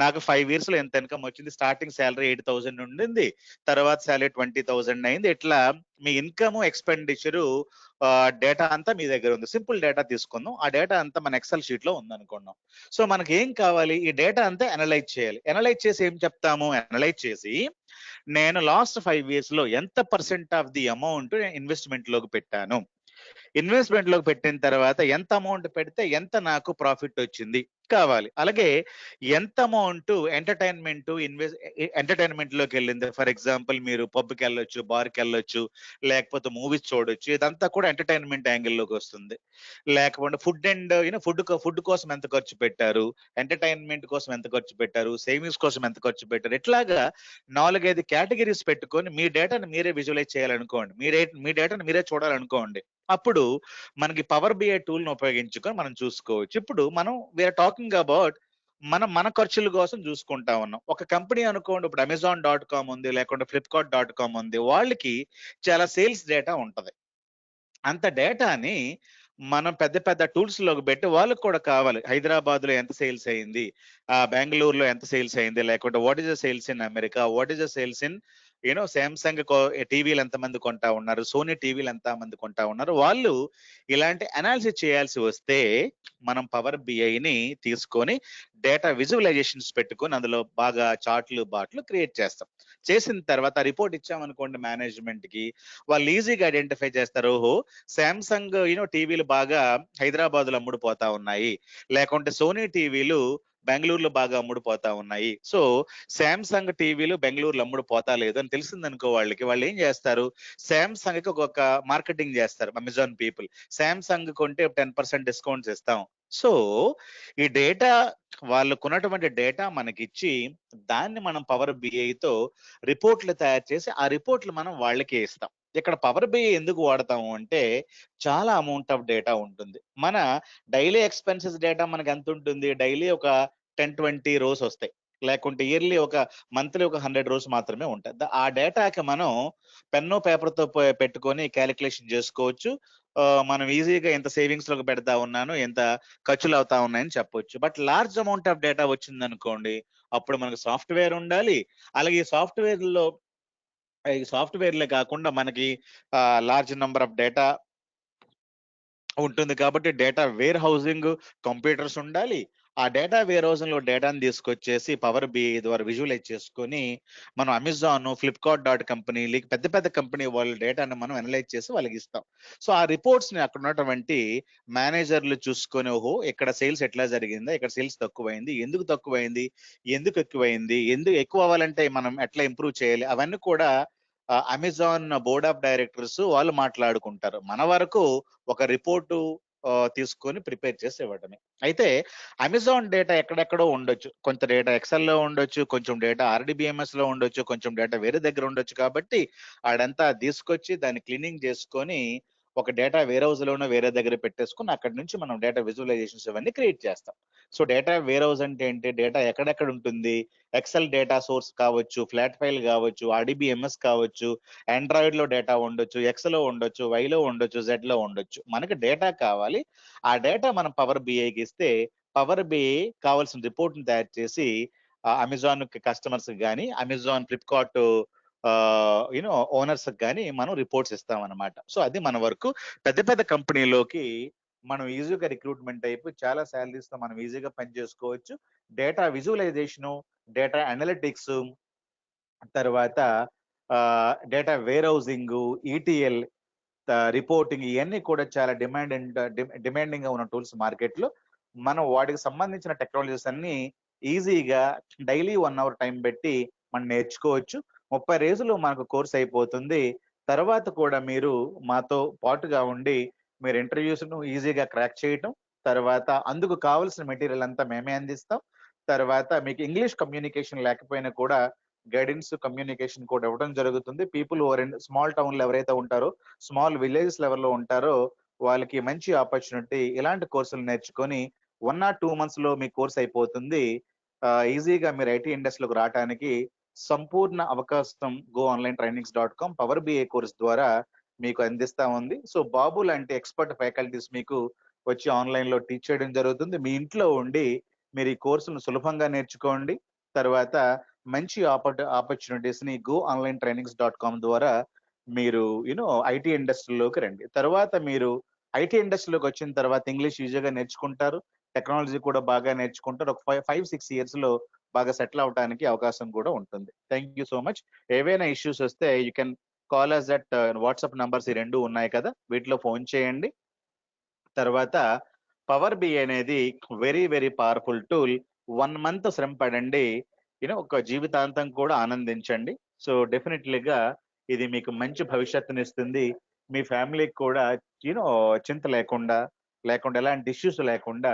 నాకు 5 ఇయర్స్ లో ఎంత ఇన్కమ్ వచ్చింది, స్టార్టింగ్ శాలరీ 8,000 ఉండింది, తర్వాత శాలరీ 20,000 అయింది. ఇట్లా మీ ఇన్కమ్ ఎక్స్పెండిచరు డేటా అంతా మీ దగ్గర ఉంది. సింపుల్ డేటా తీసుకుందాం. ఆ డేటా అంతా మన ఎక్సెల్ షీట్ లో ఉంది అనుకున్నాం. సో మనకి ఏం కావాలి? ఈ డేటా అంతా అనలైజ్ చేయాలి. అనలైజ్ చేసి ఏం చెప్తాము? అనలైజ్ చేసి నేను లాస్ట్ 5 ఇయర్స్ లో ఎంత percent of the amount investment లోకి పెట్టాను, ఇన్వెస్ట్మెంట్ లోకి పెట్టిన తర్వాత ఎంత అమౌంట్ పెడితే ఎంత నాకు ప్రాఫిట్ వచ్చింది కావాలి. అలాగే ఎంత అమౌంట్ ఎంటర్టైన్మెంట్ లోకి వెళ్ళింది. ఫర్ ఎగ్జాంపుల్ మీరు పబ్కి వెళ్ళొచ్చు, బార్కి వెళ్ళొచ్చు, లేకపోతే మూవీస్ చూడొచ్చు. ఇదంతా కూడా ఎంటర్టైన్మెంట్ యాంగిల్లోకి వస్తుంది. లేకపోతే ఫుడ్ అండ్ ఫుడ్ కోసం ఎంత ఖర్చు పెట్టారు, ఎంటర్టైన్మెంట్ కోసం ఎంత ఖర్చు పెట్టారు, సేవింగ్స్ కోసం ఎంత ఖర్చు పెట్టారు, ఇట్లాగా 4-5 కేటగిరీస్ పెట్టుకొని మీ డేటాను మీరే విజువలైజ్ చేయాలనుకోండి, మీ డేటాను మీరే చూడాలనుకోండి. అప్పుడు మనకి పవర్ బిఐ టూల్ ను ఉపయోగించుకొని మనం చూసుకోవచ్చు. ఇప్పుడు మనం వీఆర్ టాకింగ్ అబౌట్ మన ఖర్చుల కోసం చూసుకుంటా ఉన్నాం. ఒక కంపెనీ అనుకోండి, ఇప్పుడు Amazon.com ఉంది, లేకుంటే Flipkart.com ఉంది. వాళ్ళకి చాలా సేల్స్ డేటా ఉంటది. అంత డేటాని మనం పెద్ద పెద్ద టూల్స్ లోకి పెట్టి వాళ్ళకి కూడా కావాలి. హైదరాబాద్ లో ఎంత సేల్స్ అయింది, బెంగళూరులో ఎంత సేల్స్ అయింది, లేకుంటే what is the sales in America, what is the sales in Samsung టీవీలు ఎంతమంది కొంటా ఉన్నారు, సోనీ టీవీలు ఎంత మంది కొంటా ఉన్నారు. వాళ్ళు ఇలాంటి అనాలిసిస్ చేయాల్సి వస్తే మనం పవర్ బిఐని తీసుకొని డేటా విజువలైజేషన్స్ పెట్టుకొని అందులో బాగా చార్ట్లు బాట్లు క్రియేట్ చేస్తాం. చేసిన తర్వాత రిపోర్ట్ ఇచ్చామనుకోండి మేనేజ్మెంట్ కి, వాళ్ళు ఈజీగా ఐడెంటిఫై చేస్తారు. ఓహో, సామ్సంగ్ టీవీలు బాగా హైదరాబాద్ లో అమ్ముడుపోతా ఉన్నాయి, లేకుంటే సోనీ టీవీలు బెంగళూరులో బాగా అమ్ముడుపోతా ఉన్నాయి. సో సామ్సంగ్ టీవీలు బెంగళూరులో అమ్ముడుపోతా లేదు అని తెలిసిందనుకో వాళ్ళకి, వాళ్ళు ఏం చేస్తారు? సామ్సంగ్ కి ఒక మార్కెటింగ్ చేస్తారు అమెజాన్ పీపుల్. సామ్సంగ్ కొంటే 10% డిస్కౌంట్స్ ఇస్తాం. సో ఈ డేటా, వాళ్ళకున్నటువంటి డేటా మనకిచ్చి దాన్ని మనం పవర్ బిఐతో రిపోర్ట్లు తయారు చేసి ఆ రిపోర్ట్లు మనం వాళ్ళకే ఇస్తాం. ఇక్కడ పవర్ బిఐ ఎందుకు వాడతాము అంటే చాలా అమౌంట్ ఆఫ్ డేటా ఉంటుంది. మన డైలీ ఎక్స్పెన్సెస్ డేటా మనకి ఎంత ఉంటుంది? డైలీ ఒక 10-20 రోస్ వస్తాయి, లేకుంటే ఇయర్లీ మంత్లీ ఒక 100 రోస్ మాత్రమే ఉంటాయి. ఆ డేటాకి మనం పెన్ను పేపర్తో పెట్టుకొని క్యాలిక్యులేషన్ చేసుకోవచ్చు. మనం ఈజీగా ఎంత సేవింగ్స్ లోకి పెడతా ఉన్నాను, ఎంత ఖర్చులు అవుతా ఉన్నాయని చెప్పొచ్చు. But large amount of data వచ్చింది అనుకోండి, అప్పుడు మనకు సాఫ్ట్వేర్ ఉండాలి. అలాగే ఈ సాఫ్ట్వేర్లే కాకుండా మనకి లార్జ్ నెంబర్ ఆఫ్ డేటా ఉంటుంది కాబట్టి డేటా వేర్ హౌసింగ్ కంప్యూటర్స్ ఉండాలి. ఆ డేటా వేర్ హౌసింగ్ లో డేటాను తీసుకొచ్చేసి పవర్ బిఐ ద్వారా విజువలైజ్ చేసుకొని మనం అమెజాన్, Flipkart.com పెద్ద పెద్ద కంపెనీ వాళ్ళ డేటాను మనం అనలైజ్ చేసి వాళ్ళకి ఇస్తాం. సో ఆ రిపోర్ట్స్ ని అక్కడ ఉన్నటువంటి మేనేజర్లు చూసుకొని, ఓహో ఇక్కడ సేల్స్ ఎట్లా జరిగిందా, ఇక్కడ సేల్స్ తక్కువైంది, ఎందుకు తక్కువైంది, ఎందుకు ఎక్కువైంది, ఎందుకు ఎక్కువ అవ్వాలంటే మనం ఎట్లా ఇంప్రూవ్ చేయాలి, అవన్నీ కూడా అమెజాన్ బోర్డ్ ఆఫ్ డైరెక్టర్స్ వాళ్ళు మాట్లాడుకుంటారు. మన వరకు ఒక రిపోర్టు తీసుకొని ప్రిపేర్ చేసి ఇవ్వడమే. అయితే అమెజాన్ డేటా ఎక్కడెక్కడో ఉండొచ్చు, కొంత డేటా ఎక్సెల్ లో ఉండొచ్చు, కొంచెం డేటా ఆర్డిబిఎంఎస్ లో ఉండొచ్చు, కొంచెం డేటా వేరే దగ్గర ఉండొచ్చు. కాబట్టి ఆడంతా తీసుకొచ్చి దాన్ని క్లీనింగ్ చేసుకొని ఒక డేటా వేర్ హౌస్ లోనో వేరే దగ్గర పెట్టేసుకుని అక్కడ నుంచి మనం డేటా విజువలైజేషన్స్ ఇవన్నీ క్రియేట్ చేస్తాం. సో డేటా వేర్ హౌస్ అంటే ఏంటి? డేటా ఎక్కడెక్కడ ఉంటుంది? ఎక్సెల్ డేటా సోర్స్ కావచ్చు, ఫ్లాట్ ఫైల్ కావచ్చు, ఆర్డిబిఎంఎస్ కావచ్చు, ఆండ్రాయిడ్ లో డేటా ఉండొచ్చు, ఎక్స్ లో ఉండొచ్చు, వైలో ఉండొచ్చు, జెడ్ లో ఉండొచ్చు. మనకి డేటా కావాలి. ఆ డేటా మనం పవర్ బిఐకి ఇస్తే పవర్ బిఐ కావాల్సిన రిపోర్ట్ ని తయారు చేసి అమెజాన్ కస్టమర్స్ కానీ, అమెజాన్, ఫ్లిప్కార్ట్ ఓనర్స్ కానీ మనం రిపోర్ట్స్ ఇస్తాం అనమాట. సో అది మన వరకు. పెద్ద పెద్ద కంపెనీలోకి మనం ఈజీగా రిక్రూట్మెంట్ అయిపోయి చాలా శాలరీస్ తో మనం ఈజీగా పని చేసుకోవచ్చు. డేటా విజువలైజేషన్, డేటా అనలిటిక్స్, తర్వాత data warehousing, ETL, reporting, ఇవన్నీ కూడా చాలా డిమాండింగ్ గా ఉన్న టూల్స్ మార్కెట్ లో. మనం వాటికి సంబంధించిన టెక్నాలజీస్ అన్ని ఈజీగా డైలీ 1 అవర్ టైం పెట్టి మనం నేర్చుకోవచ్చు. 30 రోజులు మనకు కోర్స్ అయిపోతుంది. తర్వాత కూడా మీరు మాతో పాటుగా ఉండి మీరు ఇంటర్వ్యూస్ ను ఈజీగా క్రాక్ చేయటం, తర్వాత అందుకు కావాల్సిన మెటీరియల్ అంతా మేమే అందిస్తాం. తర్వాత మీకు ఇంగ్లీష్ కమ్యూనికేషన్ లేకపోయినా కూడా గైడెన్స్, కమ్యూనికేషన్ కూడా ఇవ్వడం జరుగుతుంది. పీపుల్ స్మాల్ టౌన్ లో ఎవరైతే ఉంటారో, స్మాల్ విలేజెస్ లెవెల్లో ఉంటారో వాళ్ళకి మంచి ఆపర్చునిటీ. ఇలాంటి కోర్సులు నేర్చుకొని 1 or 2 months లో మీ కోర్స్ అయిపోతుంది. ఈజీగా మీరు ఐటీ ఇండస్ట్రీలోకి రావడానికి సంపూర్ణ అవకాశం goonlinetrainings.com పవర్ బిఐ కోర్స్ ద్వారా మీకు అందిస్తా ఉంది. సో బాబు లాంటి ఎక్స్పర్ట్ ఫ్యాకల్టీస్ మీకు వచ్చి ఆన్లైన్ లో టీచ్ చేయడం జరుగుతుంది. మీ ఇంట్లో ఉండి మీరు ఈ కోర్సును సులభంగా నేర్చుకోండి. తర్వాత మంచి ఆపర్చునిటీస్ ని goonlinetrainings.com ద్వారా మీరు ఐటీ ఇండస్ట్రీలోకి రండి. తర్వాత మీరు ఐటీ ఇండస్ట్రీలోకి వచ్చిన తర్వాత ఇంగ్లీష్ ఈజీగా నేర్చుకుంటారు, టెక్నాలజీ కూడా బాగా నేర్చుకుంటారు. ఒక 5-6 years లో బాగా సెటిల్ అవడానికి అవకాశం కూడా ఉంటుంది. Thank you so much. ఏవైనా ఇష్యూస్ వస్తే you can call us at WhatsApp numbers ఈ 2 ఉన్నాయి కదా, వీటిలో ఫోన్ చేయండి. తర్వాత పవర్ బిఐ అనేది very very powerful tool. 1 month శ్రమ పడండి, ఒక జీవితాంతం కూడా ఆనందించండి. సో డెఫినెట్లీగా ఇది మీకు మంచి భవిష్యత్తునిస్తుంది. మీ ఫ్యామిలీకి కూడా చింత లేకుండా ఎలాంటి ఇష్యూస్ లేకుండా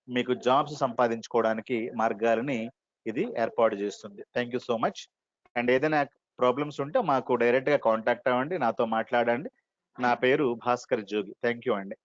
మీకు జాబ్స్ సంపాదించుకోవడానికి మార్గాలని ఇది ఏర్పాటు చేస్తుంది. Thank you so much. And ఏదైనా ప్రాబ్లమ్స్ ఉంటే మాకు డైరెక్ట్ గా కాంటాక్ట్ అవ్వండి, నాతో మాట్లాడండి. నా పేరు భాస్కర్ జోగి. థ్యాంక్ యూ అండి.